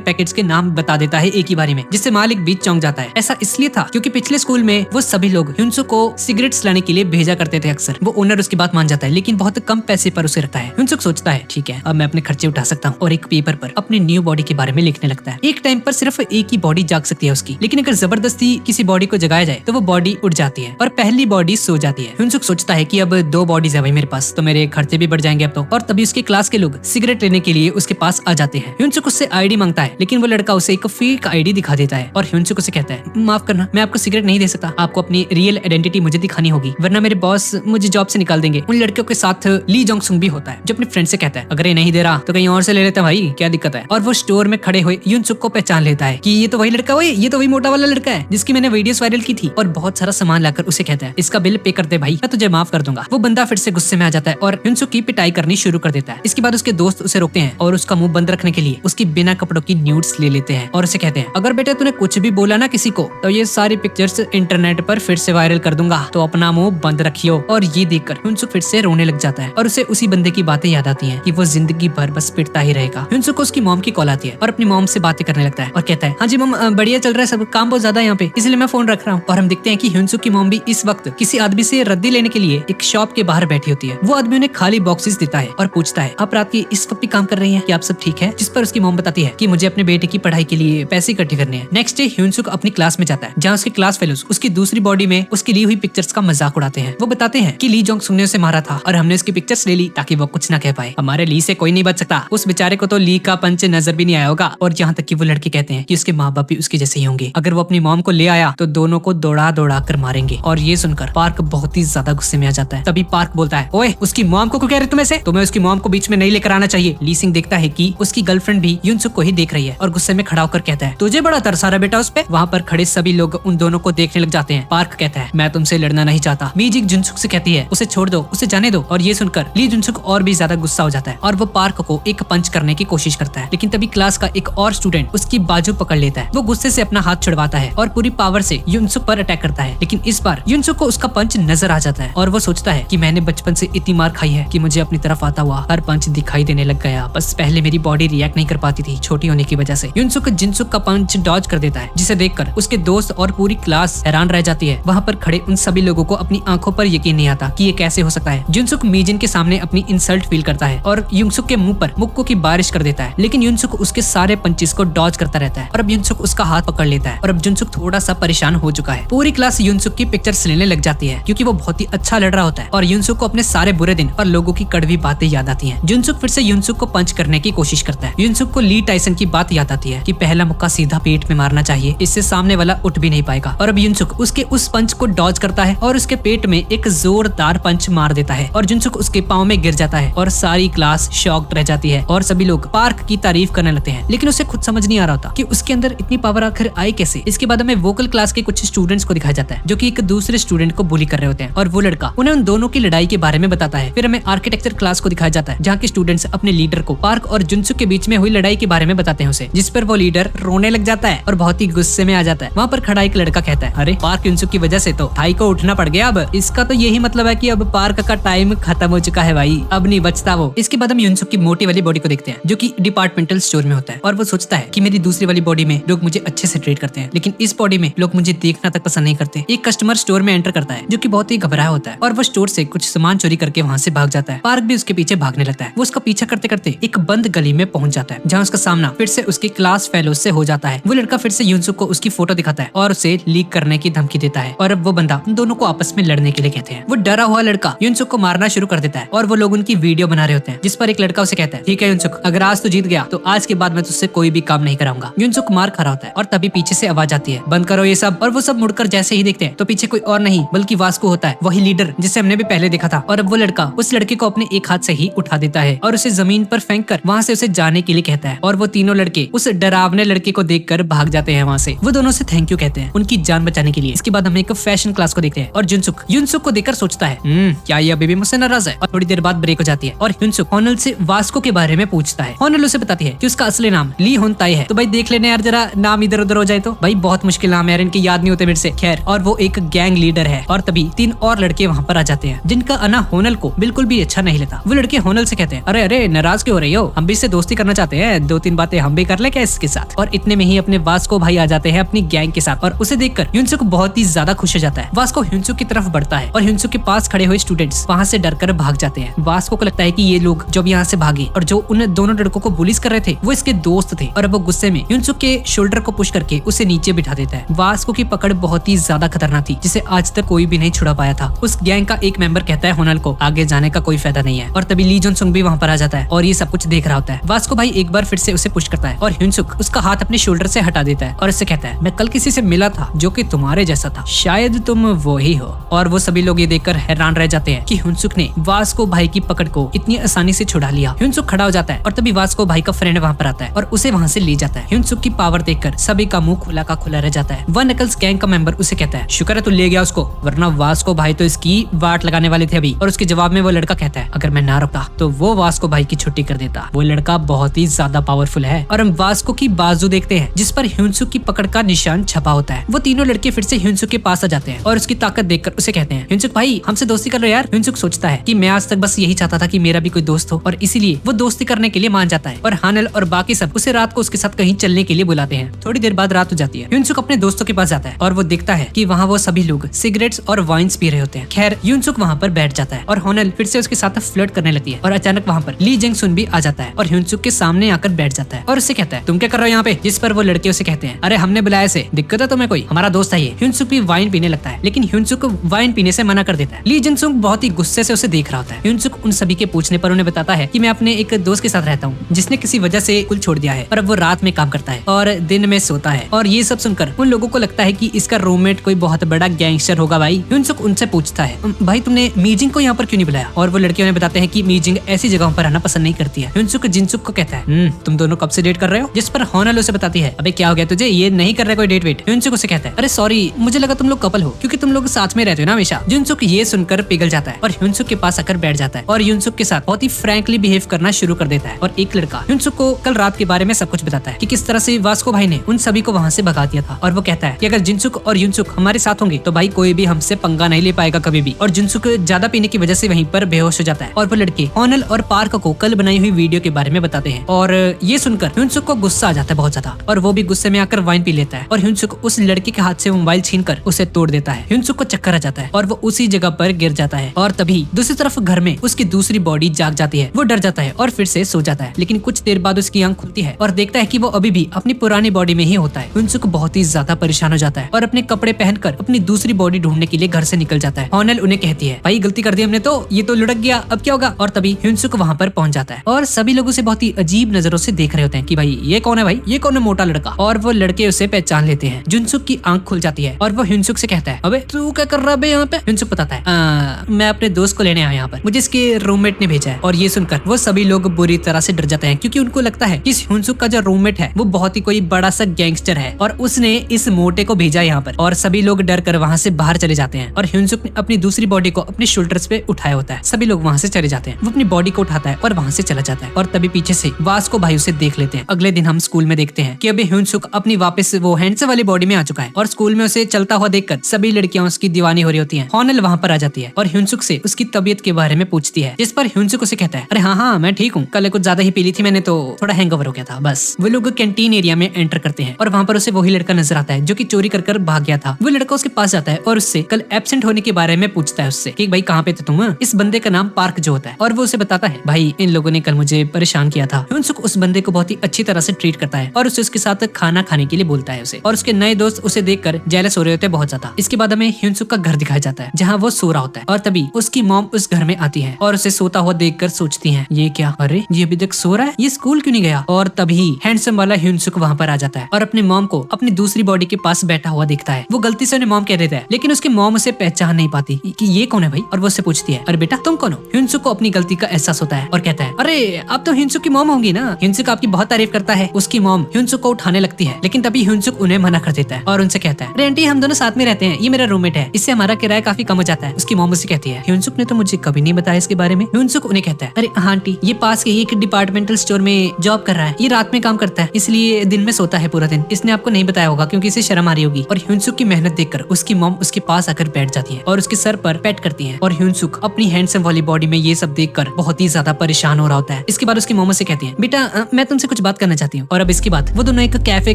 पैकेट्स के नाम बता देता है एक ही बारी में, जिससे मालिक बीच चौंक जाता है। ऐसा इसलिए था क्योंकि पिछले स्कूल में वो सभी लोग ह्यूनसुक को सिगरेट्स लाने के लिए भेजा करते थे अक्सर। वो ओनर उसकी बात मान जाता है, लेकिन बहुत कम पैसे पर उसे रखता है। ह्यूनसुक सोचता है ठीक है, अब मैं अपने खर्चे उठा सकता हूँ, और एक पेपर पर अपनी न्यू बॉडी के बारे में लिखने लगता है। एक टाइम पर सिर्फ एक ही बॉडी जाग सकती है उसकी, लेकिन अगर जबरदस्ती किसी बॉडी को जगाया जाए तो वो बॉडी उठ जाती है और पहली बॉडी सो जाती है। ह्यूनसुक सोचता है कि अब 2 बॉडीज है भाई मेरे पास, तो मेरे खर्चे भी बढ़ जाएंगे अब तो। और तभी उसके क्लास के लोग सिगरेट लेने के लिए उसके पास आ जाते हैं। ह्यूनसुक उससे आईडी मांगता है, लेकिन वो लड़का उसे एक फेक आईडी दिखा देता है और ह्यूनसुक उसे कहता है माफ करना, मैं आपको सिगरेट नहीं दे सकता, आपको अपनी रियल आइडेंटिटी मुझे दिखानी होगी, वरना मेरे बॉस मुझे जॉब से निकाल देंगे। उन लड़कियों के साथ ली जोंग सुंग भी होता है, जो अपने फ्रेंड से कहता है अगर ये नहीं दे रहा तो कहीं और से ले लेता है भाई, क्या दिक्कत है। और वो स्टोर में खड़े हुए ह्यूनसुक को पहचान लेता है कि ये तो वही लड़का, ये तो वही मोटा वाला लड़का है जिसकी मैंने वीडियोस वायरल की थी, और बहुत सारा सामान लाकर उसे कहता है इसका बिल पे कर दे भाई, मैं तुझे माफ कर दूंगा। वो बंदा फिर से गुस्से में आ जाता है और ह्यूनसुक की पिटाई करनी शुरू कर देता है। इसके बाद उसके दोस्त उसे रोकते हैं और उसका मुंह बंद रखने के लिए उसकी बिना कपड़ों की न्यूड्स ले लेते हैं और उसे कहते हैं अगर बेटा तूने कुछ भी बोला ना किसी को तो ये सारी पिक्चर्स इंटरनेट पर फिर से वायरल कर दूंगा, तो अपना मुंह बंद रखियो। और ये देखकर ह्यूनसुक फिर से रोने लग जाता है और उसे उसी बंदे की बातें याद आती हैं कि वो जिंदगी भर बस पिटता ही रहेगा। ह्यूनसुक को उसकी मॉम की कॉल आती है और अपनी मॉम से बातें करने लगता है और कहता है हाँ जी मॉम, बढ़िया चल रहा है सब, काम बहुत ज्यादा है यहाँ पे, इसलिए मैं फोन रख रहा हूँ। और हम देखते हैं कि ह्यूनसुक की मॉम भी इस वक्त किसी आदमी से रद्दी लेने के लिए एक शॉप के बाहर बैठी होती है। वो आदमी उन्हें खाली बॉक्सेस देता है और पूछता है आप रात की इस वक्त भी काम कर रही हैं, कि आप सब ठीक है। जिस पर उसकी मॉम बताती है कि मुझे अपने बेटे की पढ़ाई के लिए पैसे इकट्ठे करने हैं। नेक्स्ट डे ह्यूनसुक अपनी क्लास में जाता है, जहाँ उसके क्लास फेलोज उसकी दूसरी बॉडी में उसकी ली हुई पिक्चर्स का मजाक उड़ाते हैं। वो बताते हैं कि ली जोंग सुंग ने उसे मारा था और हमने उसकी पिक्चर्स ले ली ताकि वो कुछ ना कह पाए, हमारे ली से कोई नहीं बच सकता, उस बेचारे को तो ली का पंच नजर भी नहीं आया होगा। और यहाँ तक कि वो लड़के कहते हैं कि उसके माँ बाप भी उसके जैसे ही होंगे, अगर वो अपनी मॉम को ले आया तो दोनों को दौड़ा दौड़ा कर मारेंगे। और ये सुनकर पार्क बहुत ही ज्यादा गुस्से में आ जाता है। तभी पार्क बोलता है ओए उसकी मॉम को क्यों कह रहे तुम ऐसे, तुम्हें उसकी मॉम को बीच में नहीं लेकर आना चाहिए। ली सिंह देखता है कि उसकी गर्लफ्रेंड भी ह्यूनसुक को ही देख रही है और गुस्से में खड़ा होकर कहता है तुझे बड़ा तरस आ रहा बेटा उस पे। वहाँ पर खड़े सभी लोग उन दोनों को देखने लग जाते हैं। पार्क कहता है मैं तुमसे लड़ना नहीं चाहता। मीजिक जुनसुक से कहती है उसे छोड़ दो, उसे जाने दो। और ये सुनकर ली जुनसुक और भी ज्यादा गुस्सा हो जाता है और वो पार्क को एक पंच करने की कोशिश करता है, लेकिन तभी क्लास का एक और स्टूडेंट उसकी बाजू पकड़ लेता है। वो गुस्से से अपना हाथ छुड़वाता है और पूरी पावर से युनसुक पर अटैक करता है, लेकिन इस बार युनसुक को उसका पंच नजर आ जाता है और वो सोचता है कि मैंने बचपन से इतनी मार खाई है कि मुझे अपनी तरफ आता हुआ हर पंच दिखाई देने लग गया, बस पहले मेरी बॉडी रिएक्ट नहीं कर पाती थी छोटी होने की वजह से। युनसुक जिनसुक का पंच डॉज कर देता है, जिसे देखकर उसके दोस्त और पूरी क्लास हैरान रह जाती है। वहाँ पर खड़े उन सभी लोगों को अपनी आंखों पर यकीन नहीं आता कि ये कैसे हो सकता है। जुनसुक मीजिन के सामने अपनी इंसल्ट फील करता है और युनसुक के मुंह पर मुक्कों की बारिश कर देता है, लेकिन युनसुक उसके सारे पंचेस को डॉज करता रहता है और अब युनसुक उसका हाथ पकड़ लेता है और अब जुनसुक थोड़ा सा परेशान हो चुका है। पूरी क्लास युनसुक की पिक्चर्स लेने लग जाती है क्योंकि वो बहुत ही अच्छा लड़ रहा होता है और युनसुक को अपने सारे बुरे दिन और लोगों की कड़वी बातें याद आती हैं। जुनसुक फिर से युनसुक को पंच करने की कोशिश करता है। युनसुक को ली टाइसन की बात याद आती है कि पहला मुक्का सीधा पेट में मारना चाहिए, इससे सामने वाला उठ भी नहीं पाएगा। और अब युनसुक उसके उस पंच को डॉज करता है और उसके पेट में एक जोरदार पंच मार देता है और जुनसुक उसके पाँव में गिर जाता है और सारी क्लास शॉक्ड रह जाती है और सभी लोग पार्क की तारीफ करने लगते हैं, लेकिन उसे खुद समझ नहीं आ रहा होता कि उसके अंदर इतनी पावर आखिर आई कैसे। इसके बाद हमें वोकल क्लास के कुछ स्टूडेंट्स को दिखाया जाता है जो कि एक दूसरे स्टूडेंट को बुली कर रहे होते हैं और वो लड़का उन्हें उन दोनों की लड़ाई के बारे में बताता है। फिर हमें आर्किटेक्चर क्लास को दिखाया जाता है जहाँ के स्टूडेंट्स अपने लीडर को पार्क और जुनसुक के बीच में हुई लड़ाई के बारे में बताते हैं उसे, जिस पर वो लीडर रोने लग जाता है और बहुत ही गुस्से में आ जाता है। वहाँ पर खड़ा एक लड़का कहता है अरे पार्क जुनसुक की वजह से तो थाई को उठना पड़ गया, अब इसका तो यही मतलब है कि अब पार्क का टाइम खत्म हो चुका है भाई, अब नहीं बचता वो। इसके बाद हम युनसुक की मोटी वाली बॉडी को देखते हैं जो कि डिपार्टमेंटल स्टोर में होता है और वो सोचता है कि मेरी दूसरी वाली बॉडी में लोग मुझे अच्छे से ट्रीट करते हैं, लेकिन इस बॉडी में लोग मुझे देखना तक पसंद नहीं करते। एक कस्टमर स्टोर में एंटर करता है जो कि बहुत ही घबराया होता है और वो स्टोर से कुछ सामान चोरी करके वहाँ से भाग जाता है। पार्क भी उसके पीछे भागने लगता है। वो उसका पीछा करते करते एक बंद गली में पहुंच जाता है जहाँ उसका सामना फिर से उसके क्लास फेलोज से हो जाता है। वो लड़का फिर से युनसुक को उसकी फोटो दिखाता है और उसे लीक करने की धमकी देता है और अब वो बंदा उन दोनों को आपस में लड़ने के लिए कहते हैं। वो डरा हुआ लड़का युनसुक को मारना शुरू कर देता है और वो लोग उनकी वीडियो बना रहे होते हैं, जिस पर एक लड़का उसे कहता है ठीक है युनसुक, अगर आज तू जीत गया तो आज के बाद मैं तुझसे कोई भी काम नहीं कराऊंगा। युनसुक मार खा रहा होता है और तभी पीछे से आवाज आती है बंद करो ये सब। और वो सब मुड़कर जैसे ही देखते हैं तो पीछे कोई और नहीं बल्कि वास्को होता है, वही लीडर जिसे हमने भी पहले देखा था। और अब वो लड़का उस लड़के को अपने एक हाथ से ही उठा देता है और उसे जमीन पर फेंक कर वहाँ से उसे जाने के लिए कहता है और वो तीनों लड़के उस डरावने लड़के को देखकर भाग जाते हैं वहाँ से। वो दोनों से थैंक यू कहते हैं उनकी जान बचाने के लिए। इसके बाद हम एक फैशन क्लास को देखते हैं और युनसुक को देखकर सोचता है क्या ये अभी भी मुझसे नाराज है। और थोड़ी देर बाद ब्रेक हो जाती है और युनसुक होनल से वास्को के बारे में पूछता है। होनल उसे बताती है कि उसका असली नाम ली होनताई है। तो भाई देख लेने यार जरा मेरा नाम इधर उधर हो जाए तो। भाई बहुत मुश्किल नाम है, इनके याद नहीं होते मेरे से। खैर, और वो एक गैंग लीडर है। और तभी 3 और लड़के वहाँ पर आ जाते हैं जिनका आना होनल को बिल्कुल भी अच्छा नहीं लगता। वो लड़के होनल से कहते हैं, अरे अरे नाराज क्यों हो रही हो, हम भी इससे दोस्ती करना चाहते हैं, 2-3 बातें हम भी कर ले क्या इसके साथ। और इतने में ही अपने वास्को भाई आ जाते हैं अपनी गैंग के साथ और उसे देखकर ह्यूनसुक बहुत ही ज्यादा खुश हो जाता है। वास्को ह्यूनसुक की तरफ बढ़ता है और ह्यूनसुक के पास खड़े हुए स्टूडेंट्स वहाँ से डरकर भाग जाते हैं। वास्को को लगता है कि ये लोग जब यहाँ से भागे और जो उन दोनों लड़कों को पुलिस कर रहे थे वो इसके दोस्त थे और अब वो गुस्से में ह्यूनसुक के शोल्डर को पुश करके उसे नीचे बिठा देता है। वास्को की पकड़ बहुत ही ज्यादा खतरनाक थी जिसे आज तक कोई भी नहीं छुड़ा पाया था। उस गैंग का एक मेंबर कहता है होनल को आगे जाने का कोई फायदा नहीं है और तभी ली जोन सुंग भी वहाँ पर आ जाता है और ये सब कुछ देख रहा होता है। वास्को भाई एक बार फिर से उसे पुश करता है और ह्यूनसुक उसका हाथ अपने शोल्डर से हटा देता है और उससे कहता है, मैं कल किसी से मिला था जो कि तुम्हारे जैसा था, शायद तुम वो ही हो। और वो सभी लोग ये देखकर हैरान रह जाते हैं कि ह्यूनसुक ने वास्को भाई की पकड़ को इतनी आसानी से छुड़ा लिया। ह्यूनसुक खड़ा हो जाता है और तभी वास्को भाई का फ्रेंड वहाँ पर आता है और उसे वहाँ से ले जाता है। ह्यूनसुक की पावर देखकर सभी का मुंह खुला का खुला रह जाता है। वन नकल्स गैंग का मेंबर उसे कहता है, शुक्र है तू ले गया उसको, वरना वास्को भाई तो इसकी वाट लगाने वाले थे अभी। और उसके जवाब में वो लड़का कहता है, अगर मैं ना रुकता तो वो वास्को भाई की छुट्टी कर देता। वो लड़का बहुत ही ज्यादा पावरफुल है। और हम वास्को की बाजू देखते हैं जिस पर ह्यूनसुक की पकड़ का निशान छपा होता है। वो तीनों लड़के फिर से ह्यूनसुक के पास आ जाते हैं और उसकी ताकत देखकर उसे कहते हैं, ह्यूनसुक भाई हमसे दोस्ती कर लो यार। ह्यूनसुक सोचता है कि मैं आज तक बस यही चाहता था कि मेरा भी कोई दोस्त हो और इसीलिए वो दोस्ती करने के लिए मान जाता है। और हानल और बाकी सब उसे रात को उसके साथ कहीं चलने के लिए बुलाते हैं। थोड़ी देर बाद रात हो जाती है। ह्यूनसुक अपने दोस्तों के पास जाता है और वो देखता है कि वहाँ वो सभी लोग सिगरेट्स और वाइन्स पी रहे होते हैं। खैर ह्यूनसुक वहाँ पर बैठ जाता है और होनल फिर से उसके साथ फ्लर्ट करने लगती है और अचानक वहाँ पर ली जेंग सुन भी आ जाता है और ह्यूनसुक के सामने आकर बैठ जाता है और उससे कहता है, तुम क्या कर रहे हो यहाँ पे। जिस पर वो लड़के उसे कहते हैं, अरे हमने बुलाया से, दिक्कत है तुम्हें कोई, हमारा दोस्त है ये। ह्यूनसुक भी वाइन पीने लगता है लेकिन ह्यूनसुक वाइन पीने से मना कर देता है। ली जेंग सुन बहुत ही गुस्से से उसे देख रहा होता है। ह्यूनसुक उन सभी के पूछने पर उन्हें बताता है कि मैं अपने एक दोस्त के साथ रहता हूँ जिसने किसी वजह से स्कूल छोड़ दिया है और अब वो रात में काम करता है और दिन में सोता है। और ये सब सुनकर उन लोगों को लगता है कि इसका रूममेट कोई बहुत बड़ा गैंगस्टर होगा। भाई ह्यूनसुक उनसे पूछता है, भाई तुमने मीजिंग को यहाँ पर क्यों नहीं बुलाया। और वो लड़के उन्हें बताते हैं कि मीजिंग ऐसी जगहों पर आना पसंद नहीं करती है। ह्यूनसुक जिनसुक को कहता है, तुम दोनों कब से डेट कर रहे हो। जिस पर होनल उसे बताती है, अबे क्या हो गया तुझे, ये नहीं कर रहे कोई डेट वेट। ह्यूनसुक उसे कहता है, अरे सॉरी मुझे लगा तुम लोग कपल हो क्योंकि तुम लोग साथ में रहते हो ना हमेशा। जिनसुक ये सुनकर पिघल जाता है और ह्यूनसुक के पास आकर बैठ जाता है और ह्यूनसुक के साथ बहुत ही फ्रैंकली बिहेव करना शुरू कर देता है। और एक लड़का ह्यूनसुक को कल रात के बारे में सब कुछ बताता है कि किस तरह से वास्को भाई ने उन सभी को वहाँ से भगा दिया था। और वो कहता है कि अगर जिनसुक और ह्यूनसुक हमारे साथ होंगे तो भाई कोई भी हमसे पंगा नहीं ले पाएगा कभी भी। और जिनसुक ज्यादा पीने की वजह से वहीं पर बेहोश हो जाता है। और वो लड़के होनल और पार्क को कल बनाई हुई वीडियो के बारे में बताते हैं और ये सुनकर ह्यूनसुक को गुस्सा आ जाता है बहुत ज्यादा और वो भी गुस्से में आकर वाइन पी लेता है। और ह्यूनसुक उस लड़के के हाथ से मोबाइल छीनकर उसे तोड़ देता है। ह्यूनसुक को चक्कर आ जाता है और वो उसी जगह पर गिर जाता है। और तभी दूसरी तरफ घर में उसकी दूसरी बॉडी जाग जाती है। वो डर जाता है और फिर से सो जाता है लेकिन कुछ देर बाद उसकी आंख खुलती है और देखता है कि वो अभी भी अपनी पुरानी बॉडी में ही होता है। ह्यूनसुक बहुत ही ज्यादा परेशान हो जाता है और अपने कपड़े पहनकर अपनी दूसरी बॉडी ढूंढने के लिए घर से निकल जाता है। होनल उन्हें कहती है, भाई गलती कर दी हमने तो, ये तो लुढ़क गया, अब क्या होगा। और तभी ह्यूनसुक वहाँ पर पहुंच जाता है और सभी लोग उसे बहुत ही अजीब नजरों से देख रहे होते हैं कि भाई ये कौन है, भाई ये कौन है मोटा लड़का। और वो लड़के उसे पहचान लेते हैं। जुनसुक की आंख खुल जाती है और वो ह्यूनसुक से कहता है, अबे तू क्या कर रहा है यहाँ पे। ह्यूनसुक बताता है, मैं अपने दोस्त को लेने आया यहाँ पर, मुझे इसके रूममेट ने भेजा है। और ये सुनकर वो सभी लोग बुरी तरह से डर जाते हैं क्योंकि उनको लगता है कि इस ह्यूनसुक का जो रूममेट है वो बहुत ही कोई बड़ा सा गैंगस्टर है और उसने इस मोटे को भेजा यहाँ पर। और सभी लोग डर कर वहाँ से बाहर चले जाते हैं और ह्यूनसुक ने अपनी दूसरी बॉडी को अपने शोल्डर्स पे उठाया होता है। सभी लोग वहाँ से चले जाते हैं। वो अपनी बॉडी को उठाता है और वहाँ से चला जाता है। और तभी पीछे से वास्को भाई उसे देख लेते हैं। अगले दिन हम स्कूल में देखते हैं कि अभी ह्यूनसुक अपनी वापस वो हैंडसम वाली बॉडी में आ चुका है और स्कूल में उसे चलता हुआ देखकर सभी लड़कियां उसकी दीवानी हो रही होती हैं। होनल वहाँ पर आ जाती है और ह्यूनसुक से उसकी तबीयत के बारे में पूछती है जिस पर ह्यूनसुक उसे कहता है, अरे हाँ मैं ठीक हूँ, कल कुछ ज्यादा ही पी ली थी मैंने तो थोड़ा हैंगओवर हो गया था बस। वो लोग कैंटीन एरिया में एंटर करते हैं और वहाँ पर उसे वही लड़का नजर आता है जो कि चोरी कर भाग गया था। वो लड़का उसके पास जाता है और उससे कल एब्सेंट होने के बारे में पूछता है उससे कि भाई कहाँ पे थे तुम। इस बंदे का नाम पार्क जो होता है और वो उसे बताता है, भाई इन लोगों ने कल मुझे परेशान किया था। ह्यूनसुक उस बंदे को बहुत ही अच्छी तरह से ट्रीट करता है और उसे उसके साथ खाना खाने के लिए बोलता है उसे। और उसके नए दोस्त उसे देखकर जेलस हो रहे होते हैं बहुत ज्यादा। इसके बाद हमें ह्यूनसुक का घर दिखाया जाता है जहाँ वो सो रहा होता है और तभी उसकी मॉम उस घर में आती है और उसे सोता हुआ देखकर सोचती है, ये क्या, अरे ये अभी तक सो रहा है, ये स्कूल क्यों नहीं गया। और तभी हैंडसम वाला ह्यूनसुक वहाँ पर आ जाता है और अपनी मॉम को अपनी दूसरी बॉडी के पास बैठा हुआ दिखता है। वो गलती से उन्हें मॉम कह देता है लेकिन उसकी मॉम उसे पहचान नहीं पाती कि ये कौन है भाई। और वो उससे पूछती है, अरे बेटा तुम कौन हो। ह्यूनसुक को अपनी गलती का एहसास होता है और कहता है, अरे आप तो ह्यूनसुक की मॉम होंगी ना। ह्यूनसुक आपकी बहुत तारीफ करता है। उसकी मॉम ह्यूनसुक को उठाने लगती है लेकिन तभी ह्यूनसुक उन्हें मना कर देता है और उनसे कहता है, अरे आंटी हम दोनों साथ में रहते हैं, ये मेरा रूममेट है, इससे हमारा किराया काफी कम हो जाता है। उसकी मॉम उसे कहती है, ह्यूनसुक ने तो मुझे कभी नहीं बताया इसके बारे में। ह्यूनसुक उन्हें कहता है, अरे हाँ आंटी ये पास के एक डिपार्टमेंटल स्टोर में जॉब कर रहा है, ये रात में काम करता है इसलिए दिन में में सोता है पूरा दिन। इसने आपको नहीं बताया होगा क्योंकि इसे शर्म आ रही होगी। और ह्यूनसुक की मेहनत देखकर उसकी मॉम उसके पास आकर बैठ जाती है और उसके सर पर पेट करती है। और ह्यूनसुक अपनी हैंडसम वाली बॉडी में ये सब देखकर बहुत ही ज्यादा परेशान हो रहा होता है। इसके बाद उसकी मॉम से कहती है, बेटा मैं तुमसे कुछ बात करना चाहती हूँ। और अब इसके बाद वो दोनों एक कैफे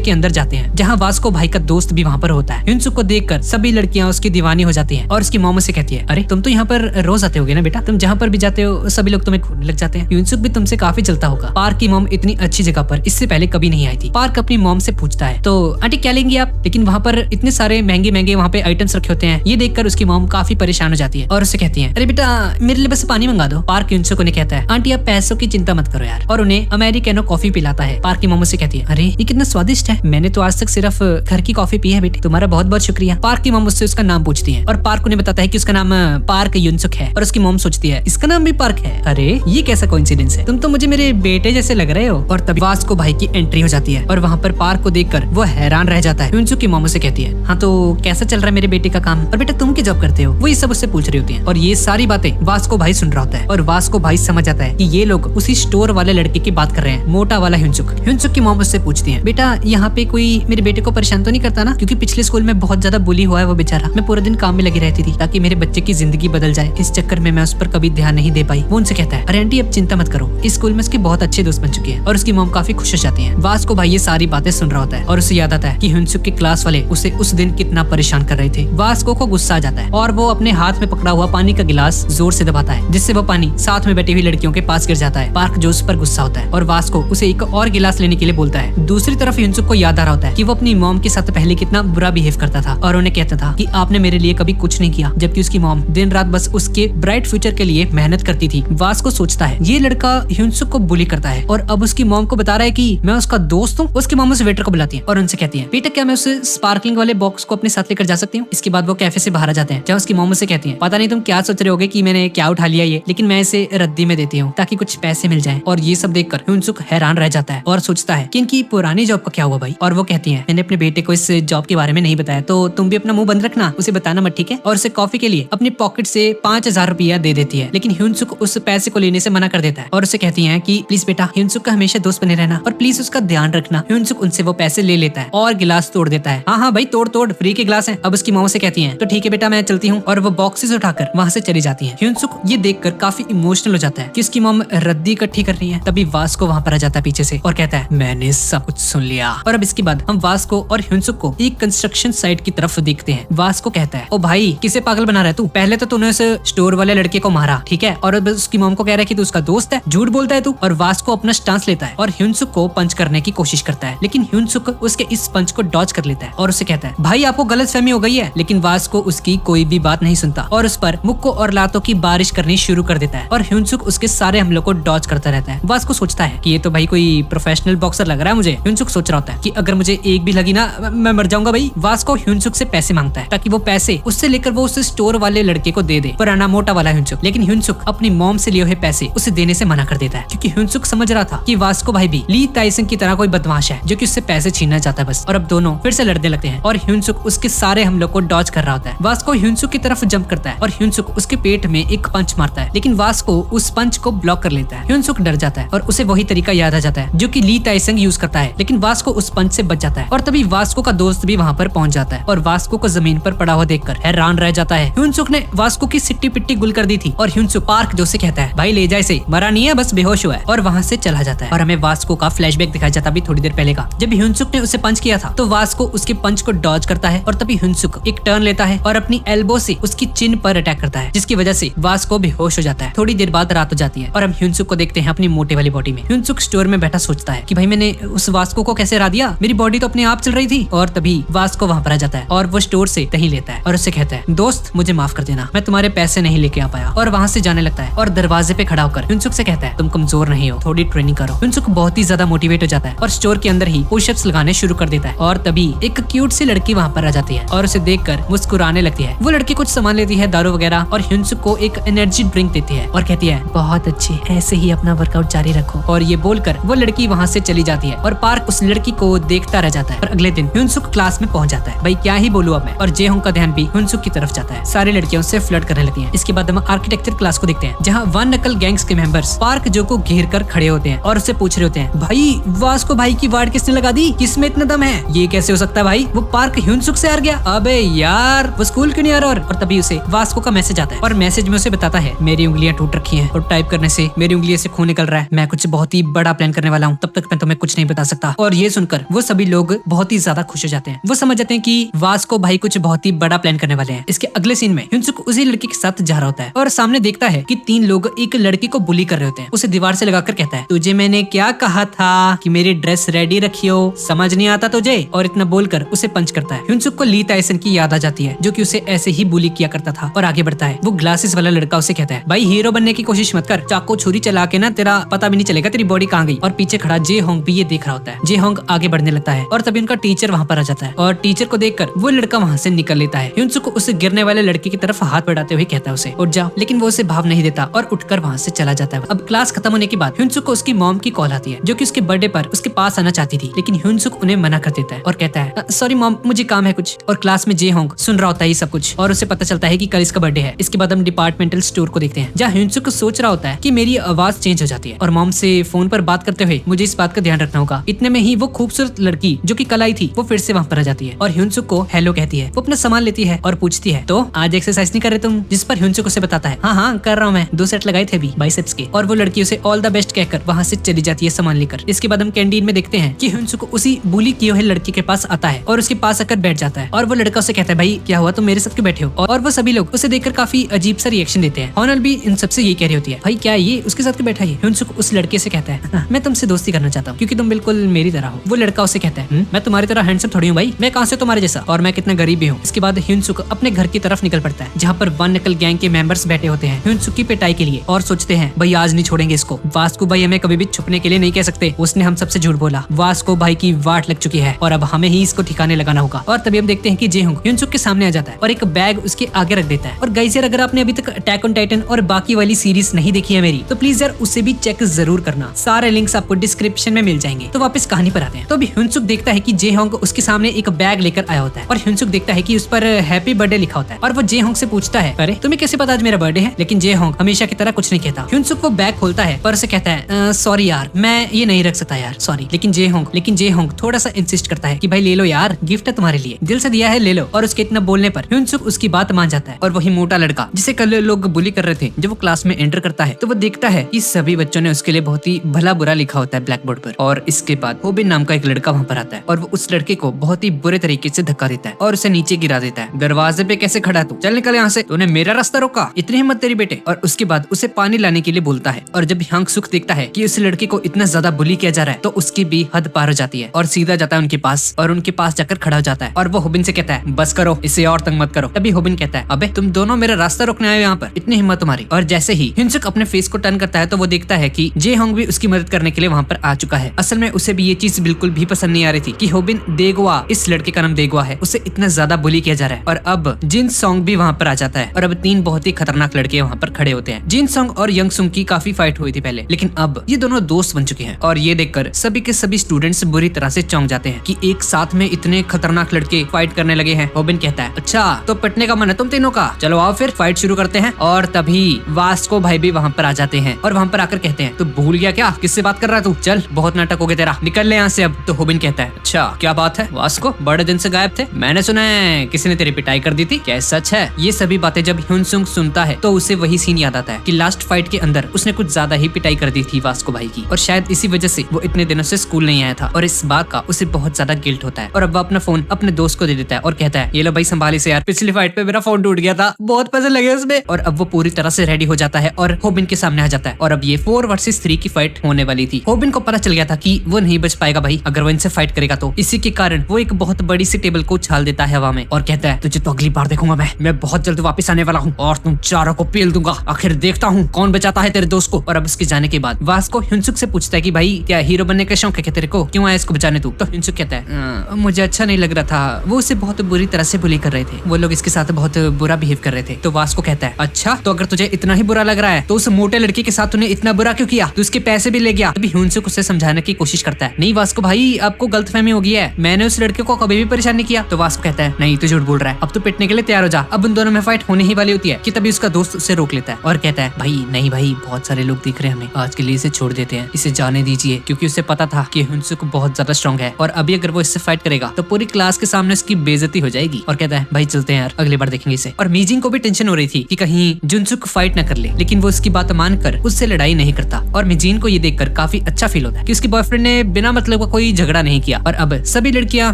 के अंदर जाते हैं जहाँ वास्को भाई का दोस्त भी वहाँ पर होता है। ह्यूनसुक को देखकर सभी लड़कियां उसकी दीवानी हो जाती हैं और उसकी मॉम से कहती है, अरे तुम तो यहाँ पर रोज आते होगे ना बेटा, तुम जहाँ पर भी जाते हो सभी लोग तुम्हें घूरने लग जाते हैं। ह्यूनसुक भी तुमसे काफी चलता होगा। पार्क की मॉम इतनी अच्छी जगह पर इससे पहले कभी नहीं आई थी। पार्क अपनी मॉम से पूछता है, तो आंटी क्या लेंगी आप? लेकिन वहाँ पर इतने सारे महंगे महंगे वहाँ पे आइटम्स रखे होते हैं। ये देखकर उसकी मॉम काफी परेशान हो जाती है और उससे कहती है, अरे बेटा मेरे लिए बस पानी मंगा दो। पार्क ह्यूनसुक उन्हें कहता है, आंटी आप पैसों की चिंता मत करो यार, और उन्हें अमेरिकानो कॉफी पिलाता है। पार्क की मॉम से कहती है, अरे ये कितना स्वादिष्ट है, मैंने तो आज तक सिर्फ घर की कॉफी पी है बेटी, तुम्हारा बहुत बहुत शुक्रिया। पार्क की मॉम उससे उसका नाम पूछती है और पार्क उन्हें बताता है कि उसका नाम पार्क ह्यूनसुक है। और उसकी मॉम सोचती है, इसका नाम भी पार्क है, अरे ये कैसा कोइंसिडेंस है, तुम तो मुझे मेरे बेटे जैसे लग रहे हो। और तभी वास्को भाई की एंट्री हो जाती है और वहाँ पर पार्क को देखकर वो हैरान रह जाता है। ह्यूनसुक की मॉम से कहती है, हाँ तो कैसा चल रहा है मेरे बेटे का काम, और बेटा तुम क्या जॉब करते हो? वो ये सब उससे पूछ रही होती है और ये सारी बातें वास्को भाई सुन रहा होता है। और वास्को भाई समझ जाता है कि ये लोग उसी स्टोर वाले लड़के की बात कर रहे हैं, मोटा वाला ह्यूनसुक। ह्यूनसुक की मॉम उससे पूछती है, बेटा यहाँ पे कोई मेरे बेटे को परेशान तो नहीं करता ना, क्योंकि पिछले स्कूल में बहुत ज्यादा बुली हुआ है वो बेचारा, मैं पूरा दिन काम में लगी रहती थी ताकि मेरे बच्चे की जिंदगी बदल जाए, इस चक्कर में मैं उस पर कभी ध्यान नहीं दे पाई। वो उनसे कहता है, अरे आंटी अब चिंता मत करो, इस स्कूल में उसके बहुत अच्छे दोस्त बन चुके हैं। और उसकी मॉम काफी खुश हो जाती है। वास्को भाई ये सारी बातें सुन रहा होता है और उसे याद आता है कि ह्यूनसुक के क्लास वाले उसे उस दिन कितना परेशान कर रहे थे। वास्को को गुस्सा आ जाता है और वो अपने हाथ में पकड़ा हुआ पानी का गिलास जोर से दबाता है, जिससे वो पानी साथ में बैठी हुई लड़कियों के पास गिर जाता है। पार्क जो उस पर गुस्सा होता है और वास्को उसे एक और गिलास लेने के लिए बोलता है। दूसरी तरफ ह्यूनसुक को याद आ रहा होता है कि वो अपनी मॉम के साथ पहले कितना बुरा बिहेव करता था और उन्हें कहता था कि आपने मेरे लिए कभी कुछ नहीं किया, जबकि उसकी मॉम दिन रात बस उसके ब्राइट फ्यूचर के लिए मेहनत करती थी। वास्को सोचता है ये लड़का ह्यूनसुक को बुली करता है और अब उसकी मॉम को बता रहा है कि मैं उसका दोस्त हूँ। उसकी मॉम उस वेटर को बुलाती है और उनसे कहती है, बेटा क्या मैं उस स्पार्कलिंग वाले बॉक्स को अपने साथ लेकर जा सकती हूँ? इसके बाद वो कैफे से बाहर आ जाते हैं जहाँ उसकी मॉम से कहती है, पता नहीं तुम क्या सोच रहे होगे कि मैंने क्या उठा लिया ये, लेकिन मैं इसे रद्दी में देती हूँ ताकि कुछ पैसे मिल जाएं। और ये सब देखकर ह्यूनसुक हैरान रह जाता है और सोचता है कि इनकी पुरानी जॉब का क्या हुआ भाई। और वो कहती है, मैंने अपने बेटे को इस जॉब के बारे में नहीं बताया, तो तुम भी अपना मुंह बंद रखना, उसे बताना मत, ठीक है? और उसे कॉफी के लिए अपनी पॉकेट से 5000 रुपया दे देती है, लेकिन ह्यूनसुक उस पैसे को लेने से मना कर देता है और उसे कहती है कि प्लीज बेटा ह्यूनसुक का हमेशा दोस्त बने रहना और प्लीज उसका ध्यान रखना। ह्यूनसुक उनसे वो पैसे ले लेता है और गिलास तोड़ देता है। हाँ भाई तोड़ तोड़, फ्री के गिलास है। अब उसकी मॉम से कहती है, तो ठीक है बेटा मैं चलती हूँ, और वो बॉक्सेस उठाकर वहाँ से चली जाती है। ह्यूनसुक ये देखकर काफी इमोशनल हो जाता है कि उसकी मॉम रद्दी इकट्ठी कर रही है। तभी वास्को वहाँ पर आ जाता है पीछे से और कहता है, मैंने सब कुछ सुन लिया। और अब इसके बाद हम वास्को और ह्यूनसुक को एक कंस्ट्रक्शन साइट की तरफ देखते हैं। वास्को कहता है, ओ भाई किसे पागल बना रहा है तू, पहले तो तूने उस स्टोर वाले लड़के को मारा, ठीक है, और अब उसकी मॉम को कह रहा है कि तू उसका दोस्त है, झूठ बोलता है तू। और वास्को अपना स्टांस लेता है और ह्यूनसुक को पंच करने की कोशिश करता है, लेकिन ह्यूनसुक उसके इस पंच को डॉज कर लेता है और उसे कहता है, भाई आपको गलतफहमी हो गई है। लेकिन वास्को उसकी कोई भी बात नहीं सुनता और उस पर मुक्कों और लातों की बारिश करनी शुरू कर देता है और ह्यूनसुक उसके सारे हमलों को डॉज करता रहता है। वास्को सोचता है कि ये तो भाई कोई प्रोफेशनल बॉक्सर लग रहा है मुझे। ह्यूनसुक सोच रहा होता है कि अगर मुझे एक भी लगी ना मैं मर जाऊंगा भाई। वास्को ह्यूनसुक से पैसे मांगता है ताकि वो पैसे उससे लेकर वो उस स्टोर वाले लड़के को दे दे, पुराना मोटा वाला ह्यूनसुक। लेकिन ह्यूनसुक अपनी मॉम से लिए हुए पैसे उसे देने से मना कर देता है क्योंकि ह्यूनसुक समझ रहा था कि वास्को भाई भी ली ताइसन की तरह कोई बदमाश है जो कि उससे पैसे छीनना चाहता है बस। और अब दोनों फिर से लड़ने लगते हैं और ह्यूनसुक उसके सारे हमलों को डॉज कर रहा होता है। वास्को ह्यूनसुक की तरफ जंप करता है और ह्यूनसुक उसके पेट में एक पंच मारता है, लेकिन वास्को उस पंच को ब्लॉक कर लेता है। ह्यूनसुक डर जाता है और उसे वही तरीका याद आ जाता है जो कि ली ताइसन यूज करता है, लेकिन वास्को उस पंच से बच जाता है। और तभी वास्को का दोस्त भी वहाँ पर पहुंच जाता है और वास्को को जमीन पर पड़ा हुआ देखकर हैरान रह जाता है। ह्यूनसुक ने वास्को की सिट्टी पिट्टी गुल कर दी थी और ह्यूनसुक पार्क जो से कहता है, भाई ले जाए इसे, मरा नहीं है बस बेहोश हुआ है, और वहाँ से चला जाता है। और हमें वास्को का फ्लैशबैक दिखाया जाता है थोड़ी देर पहले का, जब ह्यूनसुक ने उसे पंच किया था तो वास्को उसके पंच को डॉज करता है और तभी ह्यूनसुक एक टर्न लेता है और अपनी एल्बो से उसकी चिन पर अटैक करता है, जिसकी वजह से वास्को बेहोश हो जाता है। थोड़ी देर बाद रात हो जाती है और हम ह्यूनसुक को देखते हैं अपनी मोटे वाली बॉडी में। ह्यूनसुक स्टोर में बैठा सोचता है कि भाई मैंने उस वास्को को कैसे हरा दिया, मेरी बॉडी तो अपने आप चल रही थी। और तभी वास्को वहाँ पर आ जाता है और वो स्टोर से दही लेता है और उससे कहता है, दोस्त मुझे माफ कर देना, मैं तुम्हारे पैसे नहीं लेके आ पाया। और वहाँ से जाने लगता है और दरवाजे पे खड़ा होकर ह्यूनसुक से कहता है, तुम कमजोर नहीं हो, थोड़ी ट्रेनिंग करो। ह्यूनसुक बहुत ही ज्यादा मोटिवेट हो जाता है और स्टोर के अंदर ही पुशअप्स लगाने शुरू कर देता है। और तभी एक क्यूट सी लड़की वहाँ पर आ जाती है और उसे देखकर मुस्कुराने लगती है। वो लड़की कुछ सामान लेती है, दारू वगैरह, और ह्यूनसुक को एक एनर्जी ड्रिंक देती है और कहती है, बहुत अच्छी, ऐसे ही अपना वर्कआउट जारी रखो। और ये बोलकर वो लड़की वहाँ से चली जाती है और पार्क उस लड़की को देखता रह जाता है। और अगले दिन ह्यूनसुक क्लास में पहुंच जाता है। भाई क्या ही बोलूं अब मैं। और जेहोंग का ध्यान भी ह्यूनसुक की तरफ जाता है। सारी लड़कियां उससे फ्लर्ट करने लगती हैं। इसके बाद हम आर्किटेक्चर क्लास को देखते हैं जहाँ वन नकल गैंग्स के मेंबर्स पार्क जो को घेर कर खड़े होते हैं और उससे पूछ रहे होते हैं, भाई वास्को भाई की वार्ड गाड़ किसने लगा दी? किसमें इतना दम है? ये कैसे हो सकता है भाई? वो पार्क ह्यूनसुक से हार गया? अबे यार, वो स्कूल क्यों नहीं आ रहा? और तभी उसे वास्को का मैसेज आता है और मैसेज में उसे बताता है मेरी उंगलियां टूट रखी हैं और टाइप करने से मेरी उंगलियों से खून निकल रहा है। मैं कुछ बहुत ही बड़ा प्लान करने वाला हूँ, तब तक मैं तुम्हें कुछ नहीं बता सकता। और ये सुनकर वो सभी लोग बहुत ही ज्यादा खुश हो जाते हैं। वो समझ जाते हैं कि वास्को भाई कुछ बहुत ही बड़ा प्लान करने वाले हैं। इसके अगले सीन में ह्यूनसुक उसी लड़की के साथ जा रहा होता है और सामने देखता है कि 3 लोग एक लड़की को बुली कर रहे होते हैं। उसे दीवार से लगाकर कहता है तुझे मैंने क्या कहा था कि मेरी ड्रेस रेडी रखियो, समझ नहीं आता तुझे? और इतना बोलकर उसे पंच करता है। ह्यूनसुक को ली ताइसन की याद आ जाती है जो कि उसे ऐसे ही बुली किया करता था और आगे बढ़ता है। वो ग्लासेस वाला लड़का उसे कहता है भाई हीरो बनने की कोशिश मत कर, चाकू छुरी चला के ना तेरा पता भी नहीं चलेगा तेरी बॉडी कहाँ गई। और पीछे खड़ा जे होंग भी ये देख रहा होता है। जे होंग आगे बढ़ने लगता है और तभी उनका टीचर वहाँ पर आ जाता है और टीचर को देखकर वो लड़का वहाँ से निकल लेता है। ह्यूनसुक उस गिरने वाले लड़के की तरफ हाथ बढ़ाते हुए कहता है उसे उठ जाओ, लेकिन वो उसे भाव नहीं देता और उठकर वहाँ से चला जाता है। अब क्लास खत्म होने के बाद ह्यूनसुक को उसकी मॉम की कॉल आती है जो कि उसके बर्थडे पर उसके पास आना चाहती थी, लेकिन ह्यूनसुक उन्हें मना कर देता है और कहता है सॉरी मॉम, मुझे काम है कुछ। और क्लास में जे होंग सुन रहा होता है ये सब कुछ और उसे पता चलता है कि कल इसका बर्थडे है। इसके बाद हम डिपार्टमेंटल स्टोर को देखते हैं जहाँ ह्यूनसुक सोच रहा होता है कि मेरी आवाज चेंज हो जाती है और मॉम से फोन पर बात करते हुए मुझे इस बात का ध्यान रखना होगा। इतने में ही वो खूबसूरत लड़की जो कि कल आई थी वो फिर से वहाँ पर आ जाती है और ह्यूनसुक को हेलो कहती है। वो अपना सामान लेती है और पूछती है तो आज एक्सरसाइज नहीं कर रहे तुम? जिस पर ह्यूनसुक उसे बताता है हाँ कर रहा हूँ मैं, 2 सेट लगाए थे अभी बाइसेप्स के। और वो लड़की उसे ऑल द बेस्ट कहकर वहाँ से चली जाती है सामान लेकर। इसके बाद हम कैंटीन में देखते हैं कि ह्यूनसुक उसी बुली किए हुए लड़की के पास आता है और उसके पास आकर बैठ जाता है और वो लड़का उसे कहता है भाई क्या हुआ, तुम मेरे साथ क्यों बैठे हो? और वो सभी लोग उसे देखकर काफी अजीब सा रिएक्शन देते हैं। हॉनल भी इन सबसे यही कह रही होती है भाई क्या ये उसके साथ क्यों बैठा है? ह्यूनसुक उस लड़के से कहता है मैं तुमसे दोस्ती करना चाहता हूँ क्योंकि तुम बिल्कुल मेरी तरह हो। वो लड़का उसे कहता है मैं तुम्हारी तरह हैंडसम थोड़ी हूँ भाई, मैं कहाँ से तुम्हारे जैसा, और मैं कितना गरीब भी हूँ। इसके बाद ह्यूनसुक अपने घर की तरफ निकल पड़ता है जहाँ पर वन नकल गैंग के मेंबर्स बैठे होते हैं ह्यूनसुक की पिटाई के लिए और सोचते हैं भाई आज नहीं छोड़ेंगे इसको। वास्को भाई हमें कभी भी छुपने के लिए नहीं कह सकते, उसने हम सबसे झूठ बोला। वास्को भाई की वाट लग चुकी है और अब हमें ही इसको ठिकाने लगाना होगा। और तभी हम देखते हैं कि जे होंग ह्यूनसुक के सामने आ जाता है और एक बैग उसके आगे रख देता है। और गाइस यार अगर आपने अभी तक अटैक ऑन टाइटन और बाकी वाली सीरीज नहीं देखी है मेरी तो प्लीज यार उसे भी चेक जरूर करना, सारे लिंक्स आपको डिस्क्रिप्शन में मिल जाएंगे। तो वापस कहानी पर आते हैं। तो अभी ह्यूनसुक देखता है कि जे होंग उसके सामने एक बैग लेकर आया होता है और ह्यूनसुक देखता है कि उस पर हैप्पी बर्थडे लिखा होता है और वो जे होंग से पूछता है अरे तुम्हें कैसे पता आज मेरा बर्थडे है? लेकिन जे होंग हमेशा की तरह कुछ नहीं कहता। ह्यूनसुक वो बैग खोलता है पर उसे कहता है सॉरी यार मैं ये नहीं रख सकता यार, सॉरी। लेकिन जे होंग थोड़ा सा इंसिस्ट करता है कि भाई ले लो यार, गिफ्ट है तुम्हारे लिए, दिल से दिया है ले लो। और उसके इतना बोलने पर ह्यूनसुक उसकी बात मान जाता है और वही मोटा लड़का जिसे कल लोग बुली कर रहे थे जब वो क्लास में एंटर करता है तो वो देखता है कि सभी बच्चों ने उसके लिए बहुत ही भला बुरा लिखा होता है ब्लैक बोर्ड पर। और इसके बाद होबिन नाम का एक लड़का वहाँ पर आता है और वो उस लड़के को बहुत ही बुरे तरीके से धक्का देता है और उसे नीचे गिरा देता है। दरवाजे पे कैसे खड़ा तू, चल निकल यहाँ से, तूने मेरा रास्ता रोका, इतनी हिम्मत तेरी बेटे। और उसके बाद उसे पानी लाने के लिए बोलता है और जब ह्यूनसुक देखता है कि उस लड़के को इतना ज्यादा बुली किया जा रहा है तो उसकी भी हद पार हो जाती है और सीधा जाता है उनके पास और उनके पास जाकर खड़ा हो जाता है और वो होबिन से कहता है बस करो, इसे और तंग मत करो। तभी होबिन कहता है अबे तुम दोनों मेरा रास्ता रोकने आए हो यहाँ पर, इतनी हिम्मत तुम्हारी। और जैसे ही ह्यूनसुक अपने फेस को टर्न करता है तो वो देखता है कि जे होंग भी उसकी मदद करने के लिए वहाँ पर आ चुका है। असल में उसे भी ये चीज बिल्कुल भी पसंद नहीं आ रही थी कि होबिन देगवा, इस लड़के का नाम देगवा है, उसे इतना ज्यादा बुली किया जा रहा है। और अब जिन सॉन्ग भी वहाँ पर आ जाता है और अब 3 बहुत ही खतरनाक लड़के वहाँ पर खड़े होते हैं। जिन सॉन्ग और यंग सुंग की काफी फाइट हुई थी पहले, लेकिन अब ये दोनों दोस्त बन चुके हैं। और ये देखकर सभी के सभी स्टूडेंट्स बुरी तरह से चौंक जाते हैं कि एक साथ में इतने खतरनाक लड़के फाइट करने लगे हैं। होबिन कहता है अच्छा तो पिटने का मन है तुम तीनों का, चलो आओ फिर फाइट शुरू करते हैं। और तभी वास्को भाई भी वहाँ पर आ जाते हैं और वहाँ पर आकर कहते हैं तू भूल गया क्या, किससे बात कर रहा है तू, चल बहुत नाटक हो गया तेरा, निकल ले यहाँ से अब। तो होबिन कहता है अच्छा क्या बात है वास्को, बड़े दिन से गायब थे, मैंने सुना है किसी ने तेरी पिटाई कर दी थी, क्या सच है? ये सभी बातें जब ह्यूनसुक सुनता है तो उसे वही सीन याद आता है कि लास्ट फाइट के अंदर उसने कुछ ज्यादा ही पिटाई कर दी थी वास्को भाई की और शायद इसी वजह से वो इतने दिनों से स्कूल नहीं आया था और इस बात का उसे बहुत ज्यादा गिल्ट होता है। और अब वो अपना फोन अपने दोस्त को दे देता है और कहता है ये लो भाई संभाली से यार, पिछली फाइट पे मेरा फोन टूट गया था, बहुत पैसे लगे उसमें। और अब वो पूरी तरह से रेडी हो जाता है और होबिन के सामने आ जाता है और अब ये 4 वर्सेस 3 की फाइट होने वाली थी। होबिन को पता चल गया था कि वो नहीं बच पाएगा भाई अगर वो इनसे फाइट करेगा तो। इसी के कारण वो एक बहुत बड़ी सी टेबल को उछाल देता है हवा में और कहता है तुझे तो अगली बार देखूंगा मैं बहुत जल्द वापस आने वाला हूँ और तुम चारों को पेल दूंगा, आखिर देखता हूँ कौन बचाता है तेरे दोस्त को। और अब उसके जाने के बाद वास्को ह्यूनसुक से पूछता है कि भाई क्या हीरो बनने का शौक है क्या तेरे को, क्यों आया इसको बचाने तू? तो ह्यूनसुक कहता है मुझे अच्छा नहीं लग रहा था, वो उसे बहुत बुरी तरह से बुली कर रहे थे, वो लोग इसके साथ बहुत बुरा बिहेव कर रहे थे। तो वास्को कहता है अच्छा तो अगर तुझे इतना ही बुरा लग रहा है तो उस मोटे लड़के के साथ तूने इतना बुरा क्यों किया, तू उसके पैसे भी ले गया। तभी ह्यूनसुक उसे समझाने की कोशिश करता है नहीं वास्को भाई आपको गलतफहमी हो गई है, मैंने उस लड़के को कभी भी परेशान नहीं किया। तो वास्को कहता है नहीं तू झूठ बोल रहा है, अब तू पिटने के लिए तैयार हो जा, अब उन दोनों में फाइट होने ही वाली होती है। कि तभी उसका दोस्त उसे रोक लेता है और कहता है भाई नहीं भाई बहुत सारे लोग दिख रहे हैं हमें, आज के लिए इसे छोड़ देते हैं, इसे जाने दीजिए। क्योंकि उसे पता था कि हुनसुक बहुत ज्यादा स्ट्रॉन्ग है और अभी अगर वो इससे फाइट करेगा तो पूरी क्लास के सामने उसकी बेइज्जती हो जाएगी। और कहता है भाई चलते हैं यार, अगली बार देखेंगे इसे। और मीजिंग को भी टेंशन हो रही थी कि कहीं जुनसुक फाइट न कर ले, लेकिन वो उसकी बात मानकर उससे लड़ाई नहीं करता। और मिजिन को ये देखकर काफी अच्छा फील होता है कि उसकी बॉयफ्रेंड ने बिना मतलब का कोई झगड़ा नहीं किया। और अब सभी लड़कियां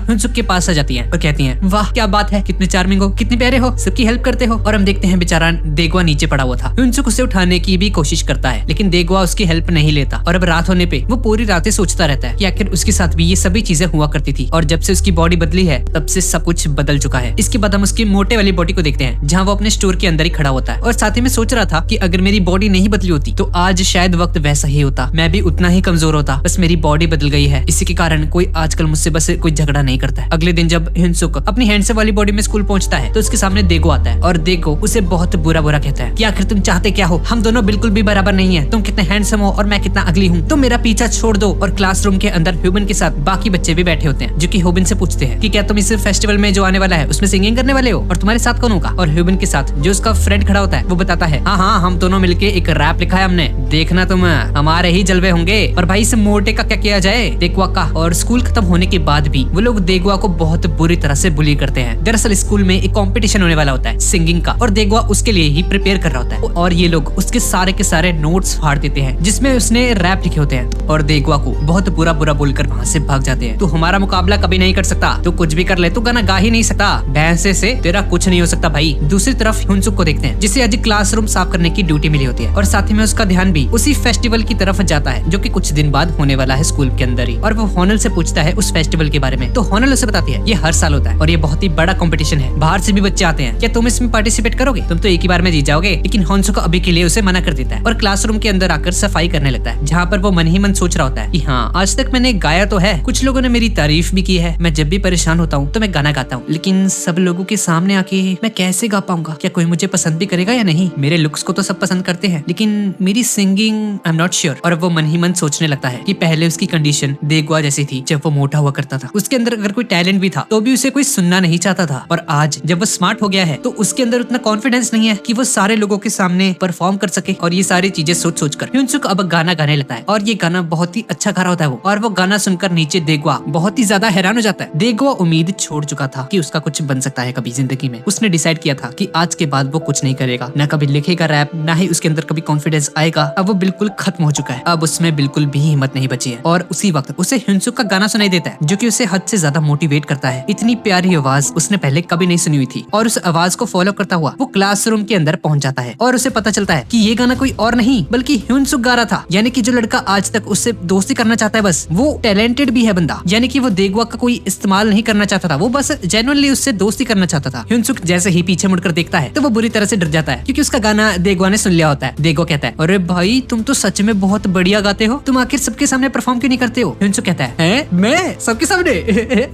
हुनसुक के पास आ जाती हैं और कहती हैं वाह क्या बात है, कितने चार्मिंग हो, कितने प्यारे हो, सबकी हेल्प करते हो। और हम देखते हैं बेचारा देगवा नीचे पड़ा हुआ था। हुनसुक उसे उठाने की भी कोशिश करता है, लेकिन देगवा उसकी हेल्प नहीं लेता। और अब रात होने पे वो पूरी रातें सोचता रहता है कि आखिर उसके साथ भी ये सभी चीजें हुआ करती थी, और जब से उसकी बॉडी बदली है तब से सब कुछ बदल चुका है। इसके बाद हम उसकी मोटे वाली बॉडी को देखते हैं, जहाँ वो अपने स्टोर के अंदर ही खड़ा होता है और साथ ही में सोच रहा था कि अगर मेरी बॉडी नहीं बदली होती तो आज शायद वक्त वैसा ही होता, मैं भी उतना ही कमजोर होता, बस मेरी बॉडी बदल गई है। इसी के कारण कोई आजकल मुझसे बस कोई झगड़ा नहीं करता है। अगले दिन जब हुनसुक अपनी हैंडसम वाली बॉडी में स्कूल पहुंचता है तो उसके सामने देगो आता है और देगो उसे बहुत बुरा बुरा कहता है कि आखिर तुम चाहते क्या हो, हम दोनों बिल्कुल भी बराबर नहीं है, तुम कितने हैंडसम हो और मैं कितना अगली हूँ, तुम मेरा पीछा छोड़ दो। और क्लासरूम के अंदर ह्यूबन के साथ बाकी बच्चे भी बैठे होते हैं जो कि ह्यूबन से पूछते हैं कि क्या तुम इस फेस्टिवल में जो आने वाला है उसमें सिंगिंग करने वाले हो और तुम्हारे साथ कौन होगा। और ह्यूबन के साथ जो उसका फ्रेंड खड़ा होता है वो बताता है हाँ हम दोनों मिलके एक रैप लिखा है हमने, देखना तुम, हमारे ही जलवे होंगे। और भाई इस मोटे का क्या किया जाए, देगवा का। और स्कूल खत्म होने के बाद भी वो लोग देगवा को बहुत बुरी तरह से बुली करते हैं। दरअसल स्कूल में एक कंपटीशन होने वाला होता है सिंगिंग का और देगवा उसके लिए ही प्रिपेयर कर रहा होता है और ये लोग उसके सारे के सारे नोट्स फाड़ देते हैं जिसमें उसने रैप लिखे होते हैं और देगवा को बहुत बुरा बुरा बोलकर वहाँ से भाग जाते हैं। तू हमारा मुकाबला कभी नहीं कर सकता, तू कुछ भी कर ले, तू गाना गा ही नहीं सकता, भैंसे से तेरा कुछ नहीं हो सकता भाई। दूसरी तरफ हुनसुक को देखते हैं जिसे आज क्लासरूम साफ करने की ड्यूटी मिली होती है और साथ ही में उसका ध्यान भी उसी फेस्टिवल की तरफ जाता है जो कि कुछ दिन बाद होने वाला है स्कूल के अंदर ही। और वो होनल से पूछता है उस फेस्टिवल के बारे में, तो होनल उसे बताती है ये हर साल होता है और ये बहुत ही बड़ा कंपटीशन है, बाहर से भी बच्चे आते हैं, क्या तुम इसमें पार्टिसिपेट करोगे, तुम तो एक ही बार में जीत जाओगे। लेकिन हुनसुक अभी के लिए उसे मना कर देता है और क्लासरूम के अंदर आकर सफाई करने लगता है, जहाँ पर वो मन ही मन सोच रहा होता है कि हाँ आज तक मैंने गाया तो है, कुछ लोगों ने मेरी तारीफ भी की है, मैं जब भी परेशान होता हूँ तो मैं गाना गाता हूँ, लेकिन सब लोगों के सामने आके मैं कैसे गा पाऊंगा, क्या कोई मुझे पसंद भी करेगा या नहीं, मेरे लुक्स को तो सब पसंद करते हैं लेकिन मेरी singing I am not sure. और वो मन ही मन सोचने लगता है कि पहले उसकी कंडीशन देगवा जैसी थी जब वो मोटा हुआ करता था, उसके अंदर अगर कोई टैलेंट भी था तो भी उसे कोई सुनना नहीं चाहता था, और आज जब वो स्मार्ट हो गया है तो उसके अंदर उतना कॉन्फिडेंस नहीं है कि वो सारे लोगों के सामने परफॉर्म कर सके। और ये सारी चीजें सोच सोच कर हुनसुक अब गाना गाने लगता है और ये गाना बहुत ही अच्छा गा रहा होता है वो, और वो गाना सुनकर नीचे देगवा बहुत ही ज्यादा हैरान हो जाता है। देगवा उम्मीद छोड़ चुका था कि उसका कुछ बन सकता है कभी जिंदगी में, उसने डिसाइड किया था कि आज के बाद वो कुछ नहीं करेगा, न कभी लिखेगा रैप, ना ही उसके अंदर कभी कॉन्फिडेंस आएगा। अब वो बिल्कुल खत्म हो चुका है, अब उसमें बिल्कुल भी हिम्मत नहीं बची है। और उसी वक्त उसे हुनसुक का गाना सुनाई देता है जो कि उसे हद से ज्यादा मोटिवेट करता है। इतनी प्यारी आवाज उसने पहले कभी नहीं सुनी हुई थी और उस आवाज को फॉलो करता हुआ वो क्लासरूम के अंदर पहुंच जाता है और उसे पता चलता है कि ये गाना कोई और नहीं बल्कि हुनसुक गा रहा था। यानी कि जो लड़का आज तक उससे दोस्ती करना चाहता है बस वो टैलेंटेड भी है बंदा, यानी कि वो देगवा का कोई इस्तेमाल नहीं करना चाहता था, वो बस जेन्युइनली उससे दोस्ती करना चाहता था। हुनसुक जैसे ही पीछे मुड़कर देखता है तो वो बुरी तरह से डर जाता है क्योंकि उसका गाना देगवा ने सुन लिया होता है। देगवा कहता है अरे भाई तुम तो सच में बहुत बढ़िया गाते हो, तुम आखिर सबके सामने परफॉर्म क्यों नहीं करते हो। हुनसुक कहता है मैं सबके सामने